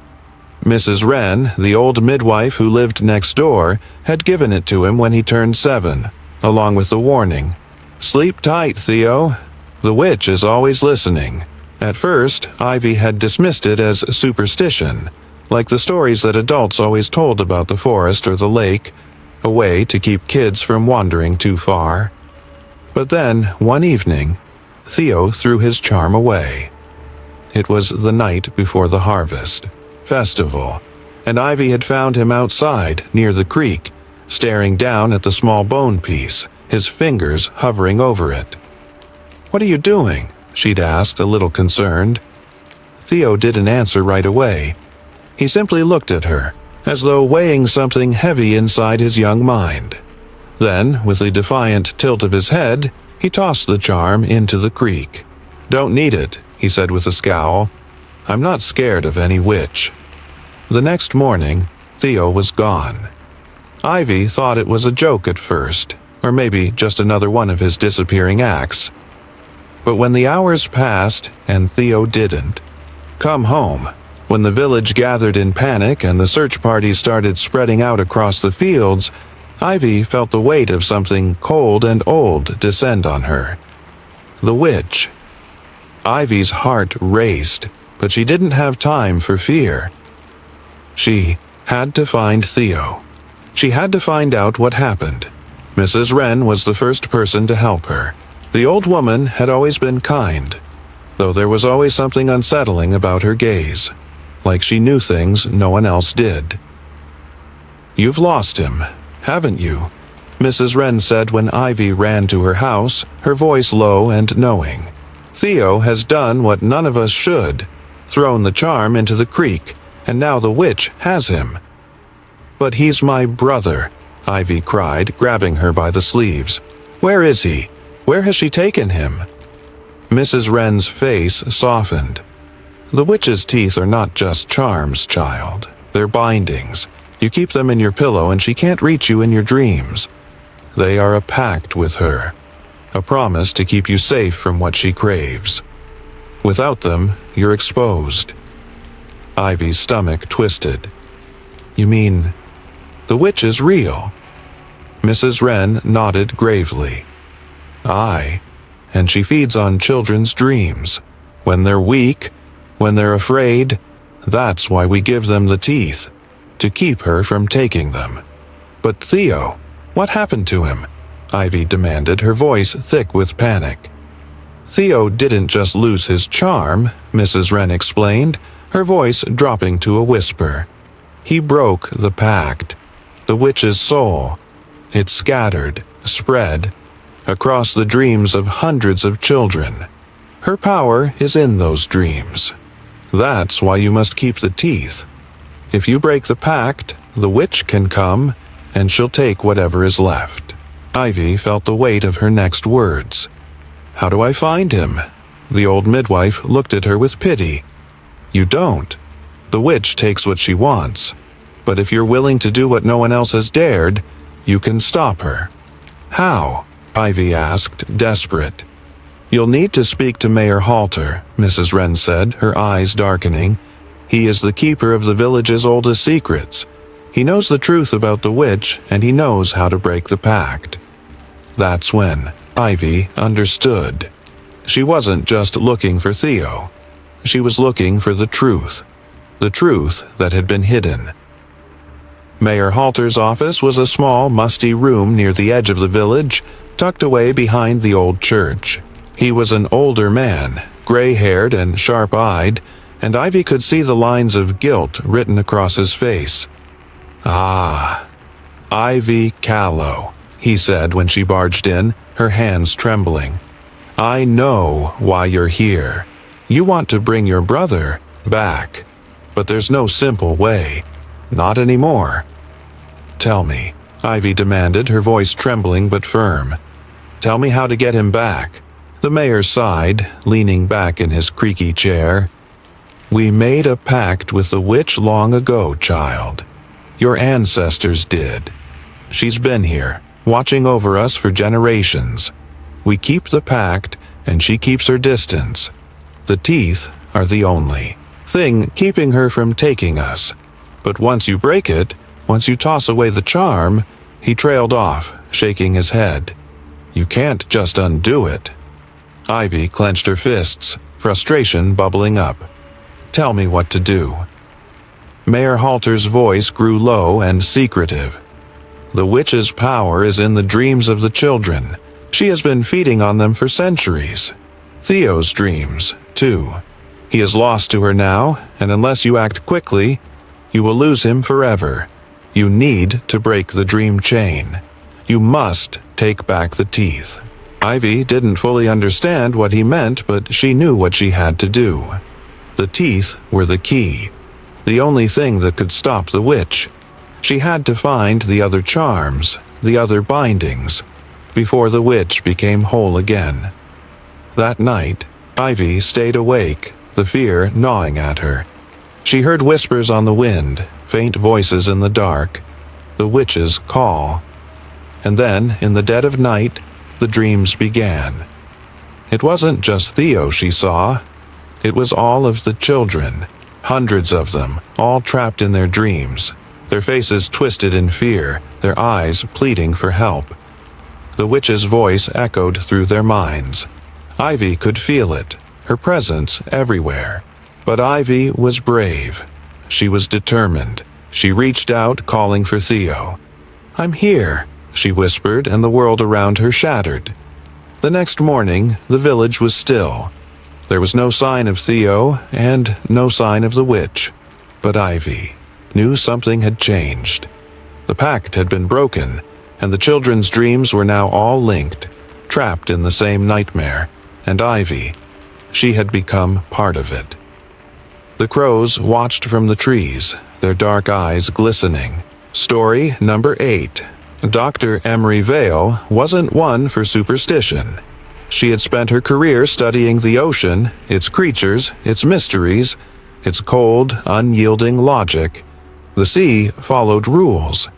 Mrs. Wren, the old midwife who lived next door, had given it to him when he turned 7, along with the warning, "Sleep tight, Theo. The witch is always listening." At first, Ivy had dismissed it as superstition, like the stories that adults always told about the forest or the lake, a way to keep kids from wandering too far. But then, one evening, Theo threw his charm away. It was the night before the harvest festival, and Ivy had found him outside near the creek, staring down at the small bone piece, his fingers hovering over it. "What are you doing?" she'd asked, a little concerned. Theo didn't answer right away. He simply looked at her, as though weighing something heavy inside his young mind. Then, with a defiant tilt of his head, he tossed the charm into the creek. "Don't need it," he said with a scowl. "I'm not scared of any witch." The next morning, Theo was gone. Ivy thought it was a joke at first, or maybe just another one of his disappearing acts. But when the hours passed and Theo didn't come home, when the village gathered in panic and the search parties started spreading out across the fields, Ivy felt the weight of something cold and old descend on her. The witch. Ivy's heart raced, but she didn't have time for fear. She had to find Theo. She had to find out what happened. Mrs. Wren was the first person to help her. The old woman had always been kind, though there was always something unsettling about her gaze, like she knew things no one else did. "You've lost him, haven't you?" Mrs. Wren said when Ivy ran to her house, her voice low and knowing. "Theo has done what none of us should, thrown the charm into the creek, and now the witch has him." "But he's my brother," Ivy cried, grabbing her by the sleeves. "Where is he? Where has she taken him?" Mrs. Wren's face softened. "The witch's teeth are not just charms, child. They're bindings. You keep them in your pillow and she can't reach you in your dreams. They are a pact with her, a promise to keep you safe from what she craves. Without them, you're exposed." Ivy's stomach twisted. "You mean, the witch is real?" Mrs. Wren nodded gravely. "Aye, and she feeds on children's dreams. When they're weak, when they're afraid, that's why we give them the teeth, to keep her from taking them." "But Theo, what happened to him?" Ivy demanded, her voice thick with panic. "Theo didn't just lose his charm," Mrs. Wren explained, her voice dropping to a whisper. "He broke the pact. The witch's soul. It scattered, spread, across the dreams of hundreds of children. Her power is in those dreams. That's why you must keep the teeth. If you break the pact, the witch can come, and she'll take whatever is left." Ivy felt the weight of her next words. "How do I find him?" The old midwife looked at her with pity. "You don't. The witch takes what she wants. But if you're willing to do what no one else has dared, you can stop her." "How?" Ivy asked, desperate. "You'll need to speak to Mayor Halter," Mrs. Wren said, her eyes darkening. "He is the keeper of the village's oldest secrets. He knows the truth about the witch, and he knows how to break the pact." That's when Ivy understood. She wasn't just looking for Theo. She was looking for the truth that had been hidden. Mayor Halter's office was a small, musty room near the edge of the village, tucked away behind the old church. He was an older man, gray-haired and sharp-eyed, and Ivy could see the lines of guilt written across his face. "Ah, Ivy Callow," he said when she barged in, her hands trembling. "I know why you're here. You want to bring your brother back, but there's no simple way. Not anymore. Tell me, Ivy demanded, her voice trembling but firm. Tell me how to get him back. The mayor sighed, leaning back in his creaky chair. We made a pact with the witch long ago, child. Your ancestors did. She's been here, watching over us for generations. We keep the pact, and she keeps her distance. The teeth are the only thing keeping her from taking us. But once you break it, once you toss away the charm, he trailed off, shaking his head. You can't just undo it. Ivy clenched her fists, frustration bubbling up. Tell me what to do. Mayor Halter's voice grew low and secretive. The witch's power is in the dreams of the children. She has been feeding on them for centuries. Theo's dreams, too. He is lost to her now, and unless you act quickly, you will lose him forever. You need to break the dream chain. You must take back the teeth. Ivy didn't fully understand what he meant, but she knew what she had to do. The teeth were the key, the only thing that could stop the witch. She had to find the other charms, the other bindings, before the witch became whole again. That night, Ivy stayed awake, the fear gnawing at her. She heard whispers on the wind, faint voices in the dark, the witch's call. And then, in the dead of night, the dreams began. It wasn't just Theo she saw. It was all of the children, hundreds of them, all trapped in their dreams, their faces twisted in fear, their eyes pleading for help. The witch's voice echoed through their minds. Ivy could feel it, her presence everywhere. But Ivy was brave. She was determined. She reached out, calling for Theo. "I'm here," she whispered, and the world around her shattered. The next morning, the village was still. There was no sign of Theo, and no sign of the witch. But Ivy knew something had changed. The pact had been broken, and the children's dreams were now all linked, trapped in the same nightmare. And Ivy, she had become part of it. The crows watched from the trees, their dark eyes glistening. Story number 8. Dr. Emery Vale wasn't one for superstition. She had spent her career studying the ocean, its creatures, its mysteries, its cold, unyielding logic. The sea followed rules.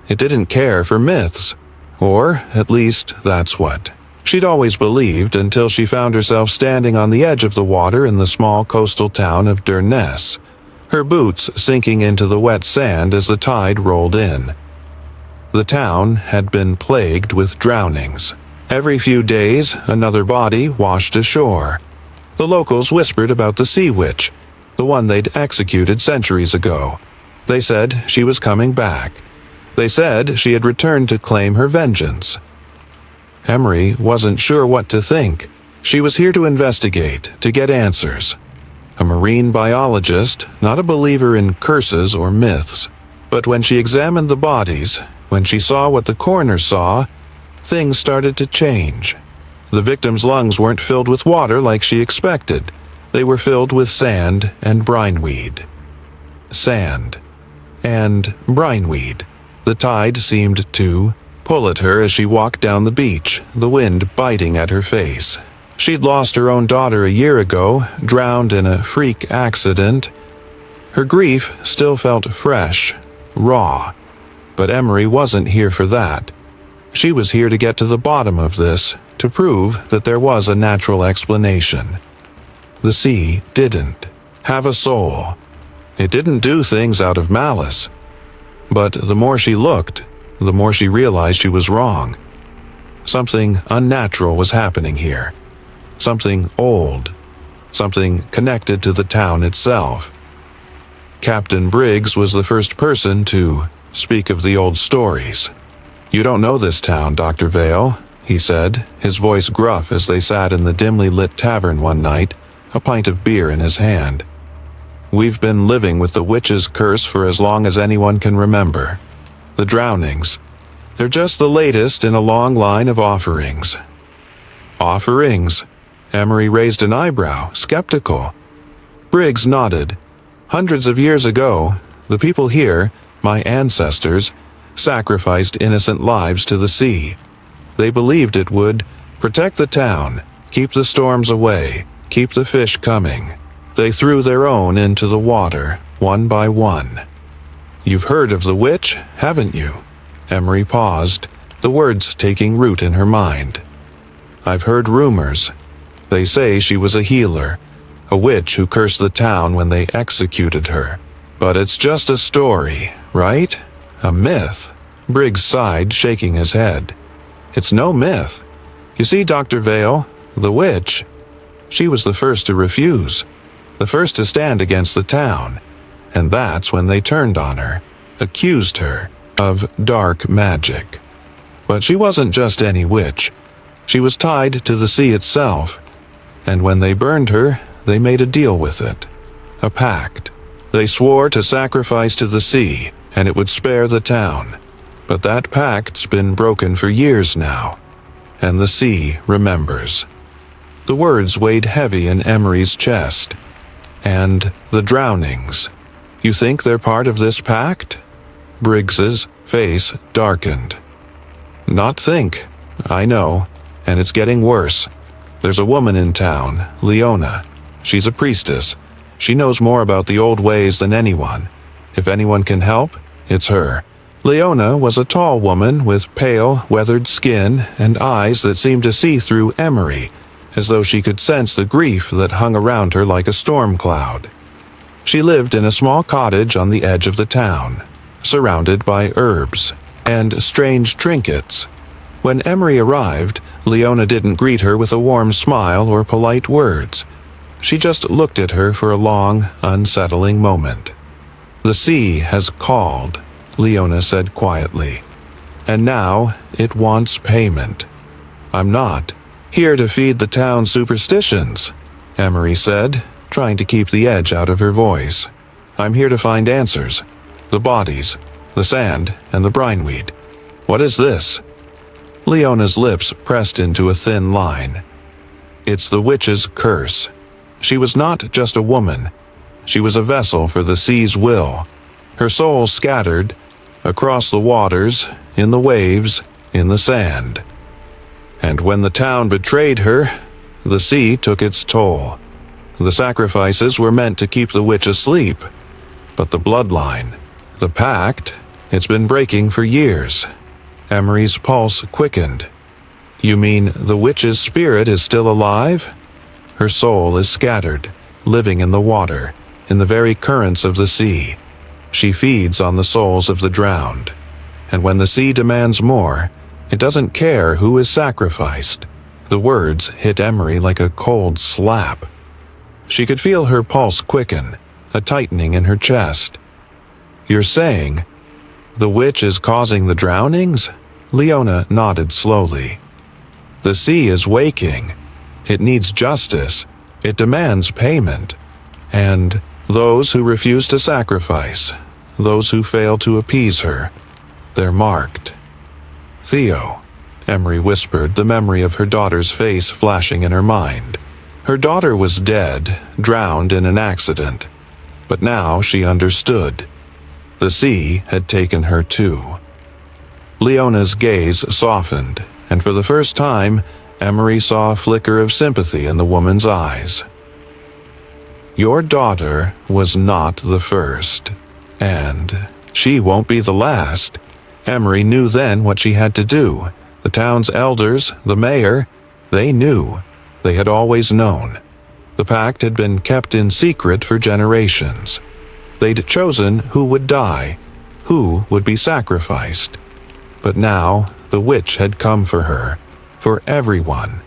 It didn't care for myths. Or, at least, that's what she'd always believed until she found herself standing on the edge of the water in the small coastal town of Durness, her boots sinking into the wet sand as the tide rolled in. The town had been plagued with drownings. Every few days, another body washed ashore. The locals whispered about the sea witch, the one they'd executed centuries ago. They said she was coming back. They said she had returned to claim her vengeance. Emery wasn't sure what to think. She was here to investigate, to get answers. A marine biologist, not a believer in curses or myths. But when she examined the bodies, when she saw what the coroner saw, things started to change. The victims' lungs weren't filled with water like she expected. They were filled with sand and brineweed. Sand and brineweed. The tide seemed to pull at her as she walked down the beach, the wind biting at her face. She'd lost her own daughter a year ago, drowned in a freak accident. Her grief still felt fresh, raw. But Emery wasn't here for that. She was here to get to the bottom of this, to prove that there was a natural explanation. The sea didn't have a soul. It didn't do things out of malice. But the more she looked, the more she realized she was wrong. Something unnatural was happening here. Something old. Something connected to the town itself. Captain Briggs was the first person to speak of the old stories. "You don't know this town, Dr. Vale," he said, his voice gruff as they sat in the dimly lit tavern one night, a pint of beer in his hand. "We've been living with the witch's curse for as long as anyone can remember. The drownings, they're just the latest in a long line of offerings." "Offerings?" Emery raised an eyebrow, skeptical. Briggs nodded. Hundreds of years ago, the people here, my ancestors, sacrificed innocent lives to the sea. They believed it would protect the town, keep the storms away, keep the fish coming. They threw their own into the water, one by one. You've heard of the witch, haven't you? Emery paused, the words taking root in her mind. I've heard rumors. They say she was a healer, a witch who cursed the town when they executed her. But it's just a story, right? A myth. Briggs sighed, shaking his head. It's no myth. You see, Dr. Vale, the witch, she was the first to refuse, the first to stand against the town, and that's when they turned on her, accused her of dark magic. But she wasn't just any witch. She was tied to the sea itself, and when they burned her, they made a deal with it, a pact. They swore to sacrifice to the sea, and it would spare the town. But that pact's been broken for years now, and the sea remembers. The words weighed heavy in Emery's chest. And the drownings. You think they're part of this pact? Briggs's face darkened. Not think. I know, and it's getting worse. There's a woman in town, Leona. She's a priestess. She knows more about the old ways than anyone. If anyone can help, it's her. Leona was a tall woman with pale, weathered skin and eyes that seemed to see through Emery, as though she could sense the grief that hung around her like a storm cloud. She lived in a small cottage on the edge of the town, surrounded by herbs and strange trinkets. When Emery arrived, Leona didn't greet her with a warm smile or polite words. She just looked at her for a long, unsettling moment. The sea has called, Leona said quietly, and now it wants payment. I'm not here to feed the town's superstitions, Emery said, trying to keep the edge out of her voice. I'm here to find answers. The bodies, the sand, and the brineweed. What is this? Leona's lips pressed into a thin line. It's the witch's curse. She was not just a woman. She was a vessel for the sea's will. Her soul scattered across the waters, in the waves, in the sand. And when the town betrayed her, the sea took its toll. The sacrifices were meant to keep the witch asleep. But the bloodline, the pact, it's been breaking for years. Emery's pulse quickened. You mean the witch's spirit is still alive? Her soul is scattered, living in the water, in the very currents of the sea. She feeds on the souls of the drowned. And when the sea demands more, it doesn't care who is sacrificed. The words hit Emery like a cold slap. She could feel her pulse quicken, a tightening in her chest. You're saying the witch is causing the drownings? Leona nodded slowly. The sea is waking. It needs justice. It demands payment. And those who refuse to sacrifice, those who fail to appease her, they're marked. Theo, Emery whispered, the memory of her daughter's face flashing in her mind. Her daughter was dead, drowned in an accident. But now she understood. The sea had taken her too. Leona's gaze softened, and for the first time, Emery saw a flicker of sympathy in the woman's eyes. Your daughter was not the first, and she won't be the last. Emery knew then what she had to do. The town's elders, the mayor, they knew. They had always known. The pact had been kept in secret for generations. They'd chosen who would die, who would be sacrificed. But now the witch had come for her, for everyone,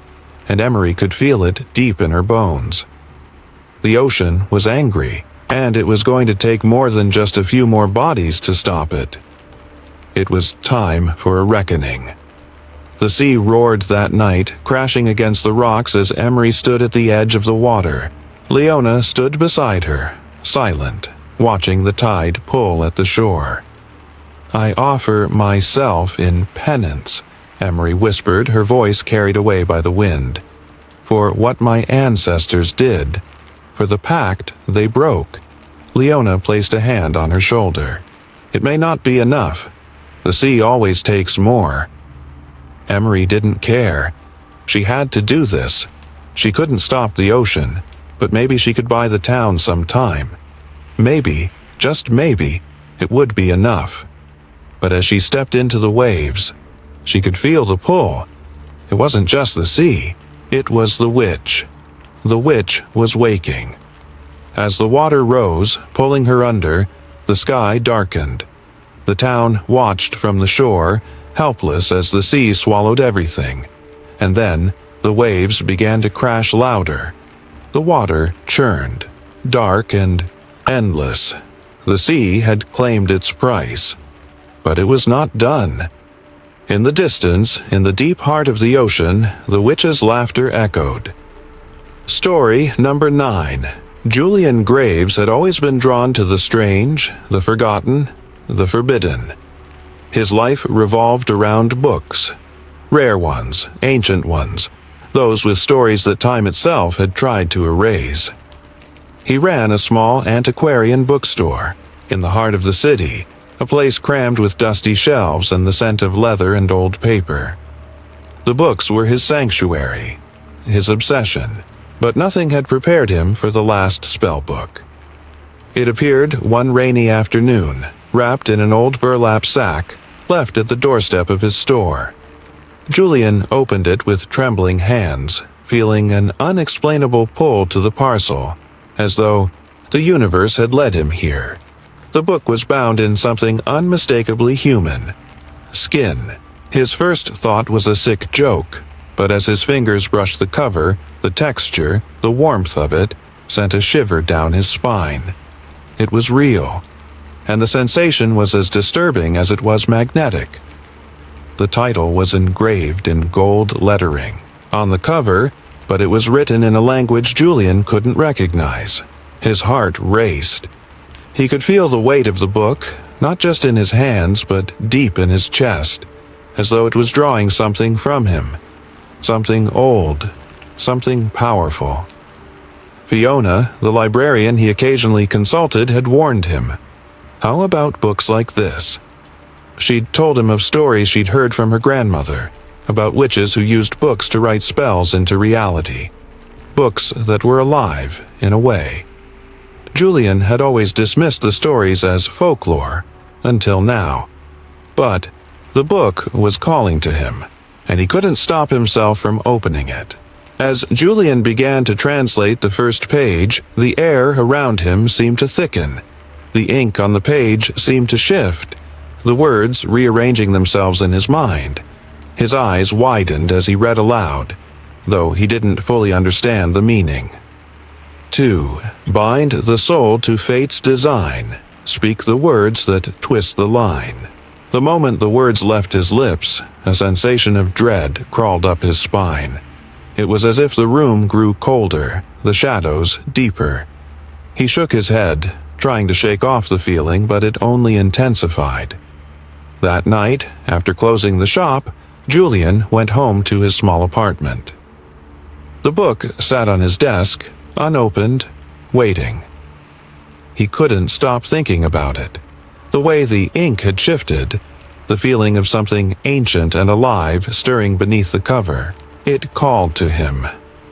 and Emery could feel it deep in her bones. The ocean was angry, and it was going to take more than just a few more bodies to stop it. It was time for a reckoning. The sea roared that night, crashing against the rocks as Emery stood at the edge of the water. Leona stood beside her, silent, watching the tide pull at the shore. I offer myself in penance, Emery whispered, her voice carried away by the wind. for what my ancestors did, for the pact they broke." Leona placed a hand on her shoulder. "It may not be enough. The sea always takes more." Emery didn't care. She had to do this. She couldn't stop the ocean, but maybe she could buy the town some time. Maybe, just maybe, it would be enough. But as she stepped into the waves, she could feel the pull. It wasn't just the sea, it was the witch. The witch was waking. As the water rose, pulling her under, the sky darkened. The town watched from the shore, helpless as the sea swallowed everything. And then, the waves began to crash louder. The water churned, dark and endless. The sea had claimed its price. But it was not done. In the distance, in the deep heart of the ocean, the witch's laughter echoed. Story number 9. Julian Graves had always been drawn to the strange, the forgotten, the forbidden. His life revolved around books. Rare ones, ancient ones, those with stories that time itself had tried to erase. He ran a small antiquarian bookstore in the heart of the city, a place crammed with dusty shelves and the scent of leather and old paper. The books were his sanctuary, his obsession, but nothing had prepared him for the last spell book. It appeared one rainy afternoon, wrapped in an old burlap sack, left at the doorstep of his store. Julian opened it with trembling hands, feeling an unexplainable pull to the parcel, as though the universe had led him here. The book was bound in something unmistakably human. Skin. His first thought was a sick joke, but as his fingers brushed the cover, the texture, the warmth of it, sent a shiver down his spine. It was real, and the sensation was as disturbing as it was magnetic. The title was engraved in gold lettering on the cover, but it was written in a language Julian couldn't recognize. His heart raced. He could feel the weight of the book, not just in his hands, but deep in his chest, as though it was drawing something from him. Something old, something powerful. Fiona, the librarian he occasionally consulted, had warned him. How about books like this? She'd told him of stories she'd heard from her grandmother, about witches who used books to write spells into reality. Books that were alive, in a way. Julian had always dismissed the stories as folklore, until now. But the book was calling to him, and he couldn't stop himself from opening it. As Julian began to translate the first page, the air around him seemed to thicken. The ink on the page seemed to shift, the words rearranging themselves in his mind. His eyes widened as he read aloud, though he didn't fully understand the meaning. 2. Bind the soul to fate's design. Speak the words that twist the line. The moment the words left his lips, a sensation of dread crawled up his spine. It was as if the room grew colder, the shadows deeper. He shook his head, trying to shake off the feeling, but it only intensified. That night, after closing the shop, Julian went home to his small apartment. The book sat on his desk, unopened, waiting. He couldn't stop thinking about it. The way the ink had shifted, the feeling of something ancient and alive stirring beneath the cover. It called to him,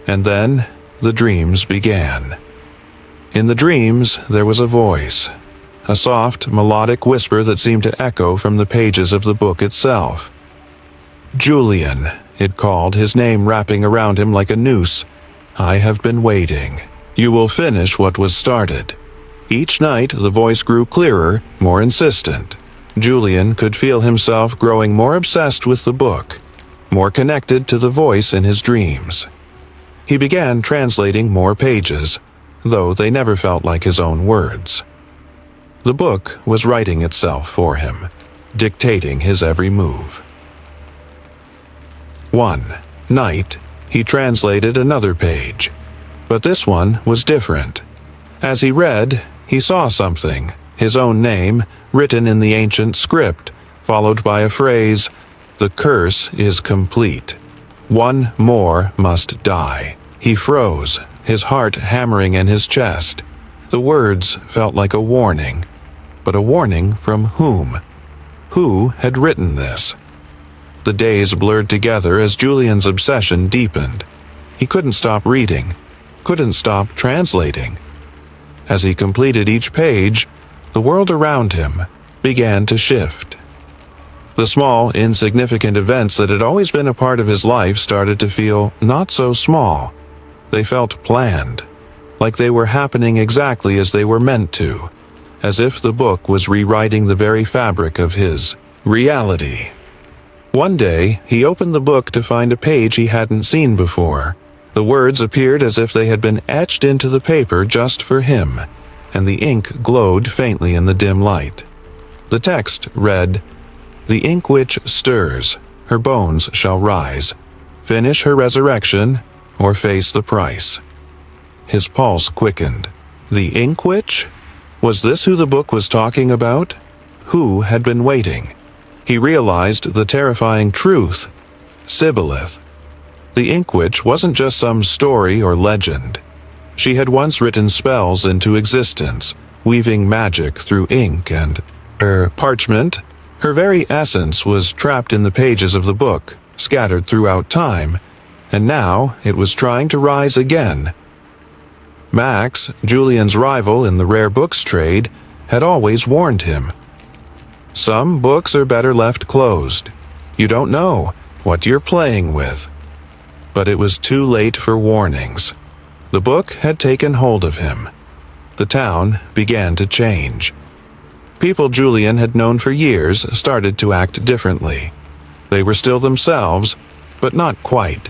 and then the dreams began. In the dreams, there was a voice, a soft, melodic whisper that seemed to echo from the pages of the book itself. Julian, it called, his name wrapping around him like a noose. I have been waiting. You will finish what was started. Each night, the voice grew clearer, more insistent. Julian could feel himself growing more obsessed with the book, more connected to the voice in his dreams. He began translating more pages, though they never felt like his own words. The book was writing itself for him, dictating his every move. 1. Night, he translated another page, but this one was different. As he read, he saw something, his own name, written in the ancient script, followed by a phrase, "The curse is complete. One more must die." He froze, his heart hammering in his chest. The words felt like a warning. But a warning from whom? Who had written this? The days blurred together as Julian's obsession deepened. He couldn't stop reading, couldn't stop translating. As he completed each page, the world around him began to shift. The small, insignificant events that had always been a part of his life started to feel not so small. They felt planned, like they were happening exactly as they were meant to, as if the book was rewriting the very fabric of his reality. One day, he opened the book to find a page he hadn't seen before. The words appeared as if they had been etched into the paper just for him, and the ink glowed faintly in the dim light. The text read, "The ink which stirs, her bones shall rise. Finish her resurrection, or face the price." His pulse quickened. The ink which? Was this who the book was talking about? Who had been waiting? He realized the terrifying truth. Sibboleth. The ink witch wasn't just some story or legend. She had once written spells into existence, weaving magic through ink and parchment. Her very essence was trapped in the pages of the book, scattered throughout time, and now it was trying to rise again. Max, Julian's rival in the rare books trade, had always warned him. Some books are better left closed. You don't know what you're playing with. But it was too late for warnings. The book had taken hold of him. The town began to change. People Julian had known for years started to act differently. They were still themselves, but not quite.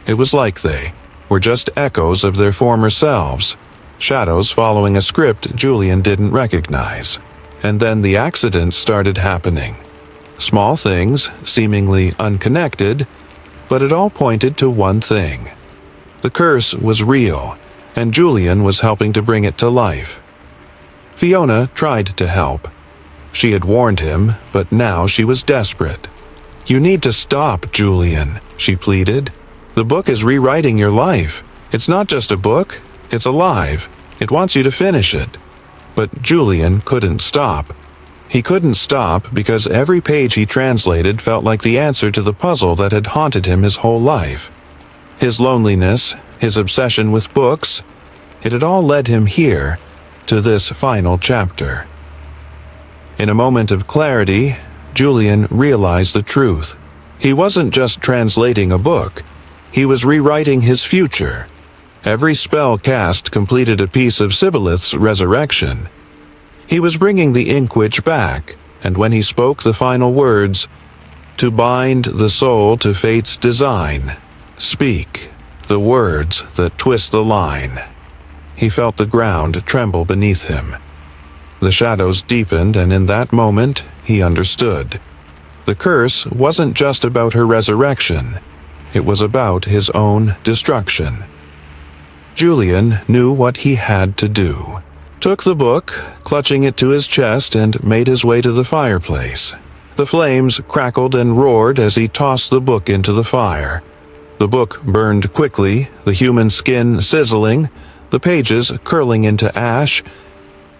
It was like they were just echoes of their former selves, shadows following a script Julian didn't recognize. And then the accidents started happening. Small things, seemingly unconnected, but it all pointed to one thing. The curse was real, and Julian was helping to bring it to life. Fiona tried to help. She had warned him, but now she was desperate. "You need to stop, Julian," she pleaded. "The book is rewriting your life. It's not just a book, it's alive. It wants you to finish it." But Julian couldn't stop. He couldn't stop because every page he translated felt like the answer to the puzzle that had haunted him his whole life. His loneliness, his obsession with books, it had all led him here, to this final chapter. In a moment of clarity, Julian realized the truth. He wasn't just translating a book, he was rewriting his future. Every spell cast completed a piece of Sibboleth's resurrection. He was bringing the ink witch back, and when he spoke the final words, "To bind the soul to fate's design, speak the words that twist the line," he felt the ground tremble beneath him. The shadows deepened, and in that moment, he understood. The curse wasn't just about her resurrection, it was about his own destruction. Julian knew what he had to do. Took the book, clutching it to his chest, and made his way to the fireplace. The flames crackled and roared as he tossed the book into the fire. The book burned quickly, the human skin sizzling, the pages curling into ash.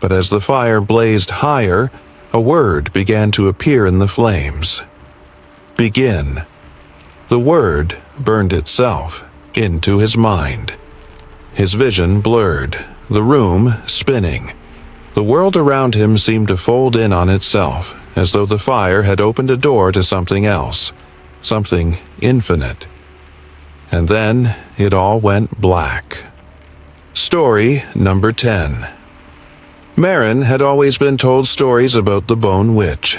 But as the fire blazed higher, a word began to appear in the flames. "Begin." The word burned itself into his mind. His vision blurred, the room spinning. The world around him seemed to fold in on itself, as though the fire had opened a door to something else, something infinite. And then it all went black. Story number 10. Marin had always been told stories about the Bone Witch.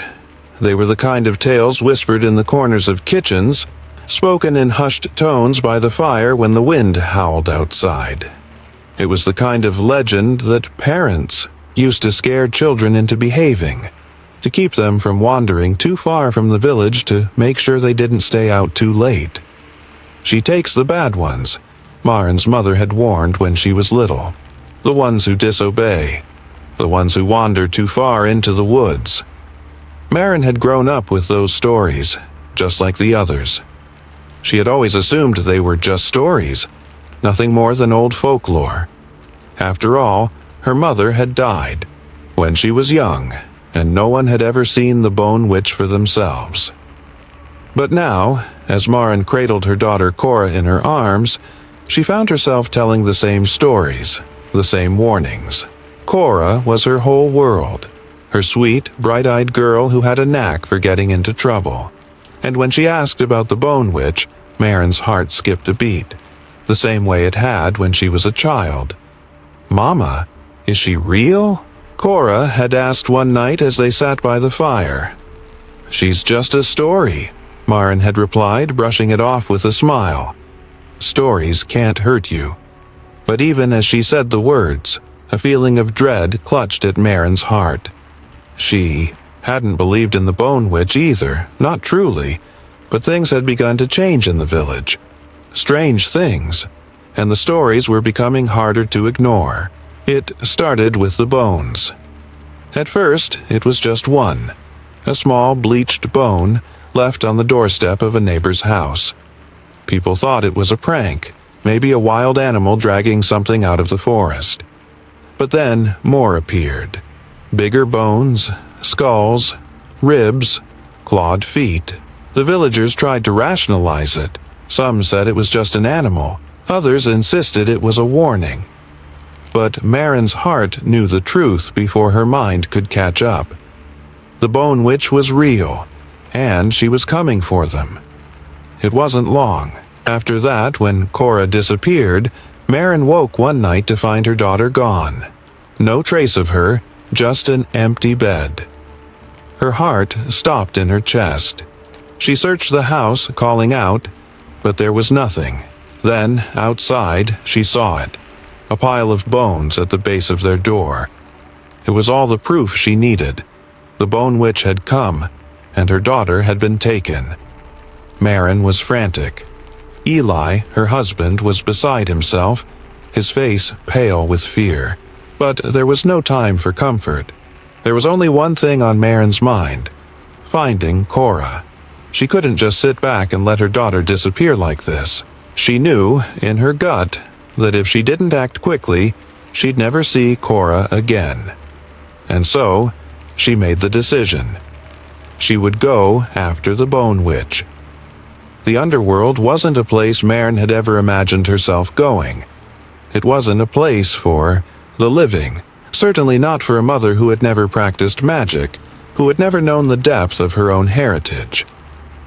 They were the kind of tales whispered in the corners of kitchens, spoken in hushed tones by the fire when the wind howled outside. It was the kind of legend that parents used to scare children into behaving, to keep them from wandering too far from the village to make sure they didn't stay out too late. "She takes the bad ones," Marin's mother had warned when she was little. "The ones who disobey, the ones who wander too far into the woods." Marin had grown up with those stories, just like the others. She had always assumed they were just stories, nothing more than old folklore. After all, her mother had died when she was young, and no one had ever seen the Bone Witch for themselves. But now, as Maren cradled her daughter Cora in her arms, she found herself telling the same stories, the same warnings. Cora was her whole world, her sweet, bright-eyed girl who had a knack for getting into trouble. And when she asked about the Bone Witch, Maren's heart skipped a beat, the same way it had when she was a child. "Mama, is she real?" Cora had asked one night as they sat by the fire. "She's just a story," Maren had replied, brushing it off with a smile. "Stories can't hurt you." But even as she said the words, a feeling of dread clutched at Maren's heart. She hadn't believed in the Bone Witch either, not truly, but things had begun to change in the village. Strange things, and the stories were becoming harder to ignore. It started with the bones. At first, it was just one, a small bleached bone left on the doorstep of a neighbor's house. People thought it was a prank, maybe a wild animal dragging something out of the forest. But then more appeared. Bigger bones, skulls, ribs, clawed feet. The villagers tried to rationalize it. Some said it was just an animal. Others insisted it was a warning. But Maren's heart knew the truth before her mind could catch up. The Bone Witch was real, and she was coming for them. It wasn't long. After that, when Cora disappeared, Maren woke one night to find her daughter gone. No trace of her, just an empty bed. Her heart stopped in her chest. She searched the house, calling out, but there was nothing. Then, outside, she saw it. A pile of bones at the base of their door. It was all the proof she needed. The Bone Witch had come, and her daughter had been taken. Maren was frantic. Eli, her husband, was beside himself, his face pale with fear. But there was no time for comfort. There was only one thing on Maren's mind: finding Cora. She couldn't just sit back and let her daughter disappear like this. She knew, in her gut, that if she didn't act quickly, she'd never see Cora again. And so, she made the decision. She would go after the Bone Witch. The underworld wasn't a place Maren had ever imagined herself going. It wasn't a place for the living, certainly not for a mother who had never practiced magic, who had never known the depth of her own heritage.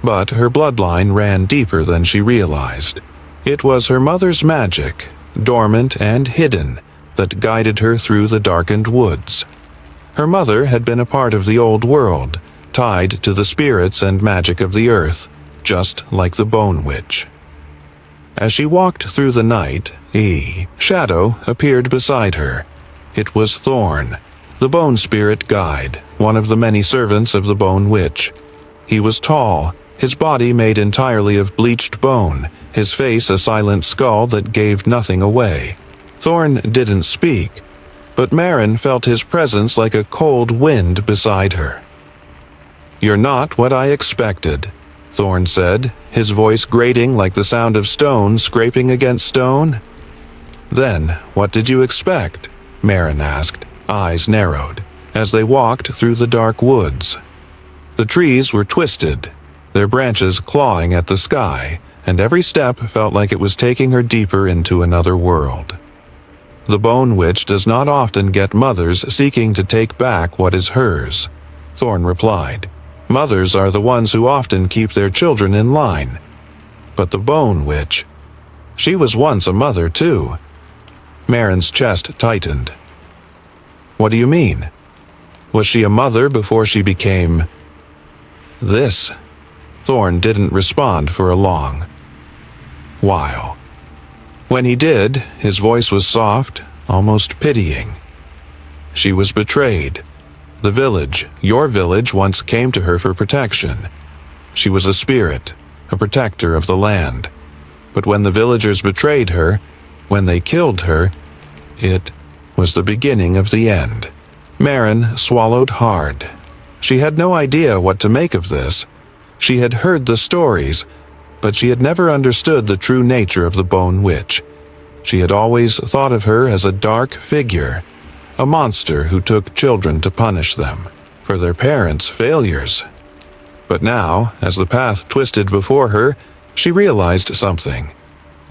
But her bloodline ran deeper than she realized. It was her mother's magic, dormant and hidden, that guided her through the darkened woods. Her mother had been a part of the old world, tied to the spirits and magic of the earth, just like the Bone Witch. As she walked through the night, a shadow appeared beside her. It was Thorn, the bone spirit guide, one of the many servants of the Bone Witch. He was tall, his body made entirely of bleached bone, his face a silent skull that gave nothing away. Thorn didn't speak, but Maren felt his presence like a cold wind beside her. "You're not what I expected," Thorn said, his voice grating like the sound of stone scraping against stone. "Then, what did you expect?" Maren asked, eyes narrowed, as they walked through the dark woods. The trees were twisted, their branches clawing at the sky, and every step felt like it was taking her deeper into another world. The Bone Witch does not often get mothers seeking to take back what is hers, Thorn replied. Mothers are the ones who often keep their children in line. But the Bone Witch, she was once a mother too. Maren's chest tightened. "What do you mean? Was she a mother before she became this?" Thorn didn't respond for a long while. When he did, his voice was soft, almost pitying. "She was betrayed. The village, your village, once came to her for protection. She was a spirit, a protector of the land. But when the villagers betrayed her, when they killed her, it was the beginning of the end." Maren swallowed hard. She had no idea what to make of this. She had heard the stories, but she had never understood the true nature of the Bone Witch. She had always thought of her as a dark figure, a monster who took children to punish them for their parents' failures. But now, as the path twisted before her, she realized something.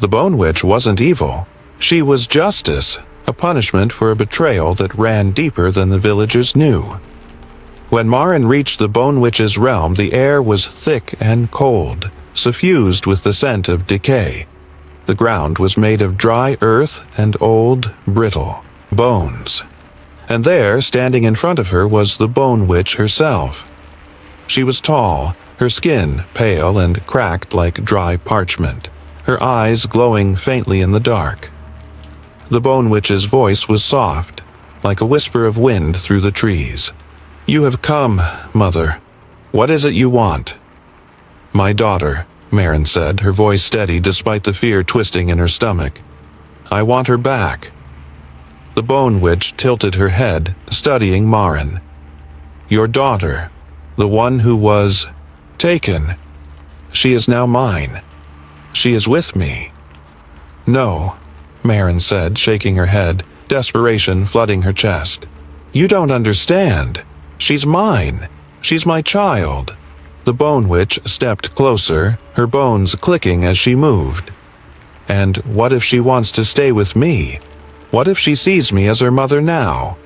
The Bone Witch wasn't evil. She was justice, a punishment for a betrayal that ran deeper than the villagers knew. When Marin reached the Bone Witch's realm, the air was thick and cold, suffused with the scent of decay. The ground was made of dry earth and old, brittle bones. And there, standing in front of her, was the Bone Witch herself. She was tall, her skin pale and cracked like dry parchment, her eyes glowing faintly in the dark. The Bone Witch's voice was soft, like a whisper of wind through the trees. "You have come, Mother. What is it you want?" "My daughter," Marin said, her voice steady despite the fear twisting in her stomach. "I want her back." The Bone Witch tilted her head, studying Marin. "Your daughter, the one who was taken. She is now mine. She is with me." "No," Marin said, shaking her head, desperation flooding her chest. "You don't understand. She's mine. She's my child." The Bone Witch stepped closer, her bones clicking as she moved. "And what if she wants to stay with me? What if she sees me as her mother now?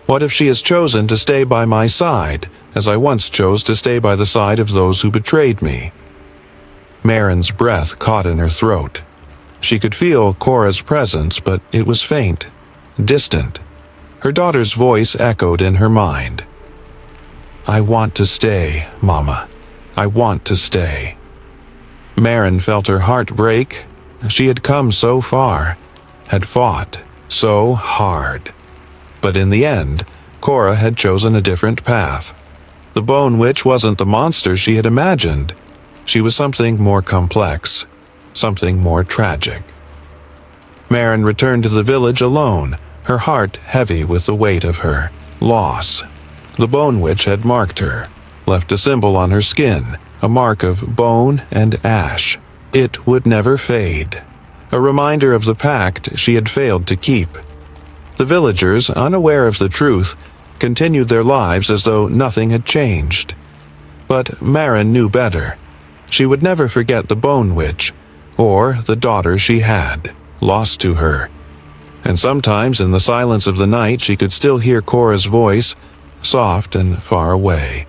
What if she has chosen to stay by my side, as I once chose to stay by the side of those who betrayed me?" Marin's breath caught in her throat. She could feel Cora's presence, but it was faint, distant. Her daughter's voice echoed in her mind. "I want to stay, Mama. I want to stay." Marin felt her heart break. She had come so far, had fought so hard. But in the end, Cora had chosen a different path. The Bone Witch wasn't the monster she had imagined. She was something more complex, something more tragic. Marin returned to the village alone, her heart heavy with the weight of her loss. The Bone Witch had marked her, left a symbol on her skin, a mark of bone and ash. It would never fade, a reminder of the pact she had failed to keep. The villagers, unaware of the truth, continued their lives as though nothing had changed. But Marin knew better. She would never forget the Bone Witch, or the daughter she had lost to her. And sometimes in the silence of the night she could still hear Cora's voice, soft and far away.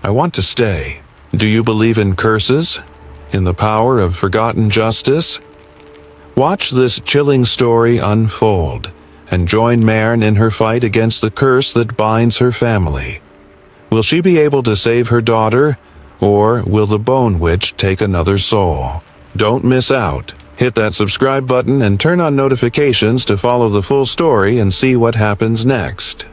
"I want to stay. Do you believe in curses? In the power of forgotten justice?" Watch this chilling story unfold, and join Marin in her fight against the curse that binds her family. Will she be able to save her daughter, or will the Bone Witch take another soul? Don't miss out. Hit that subscribe button and turn on notifications to follow the full story and see what happens next.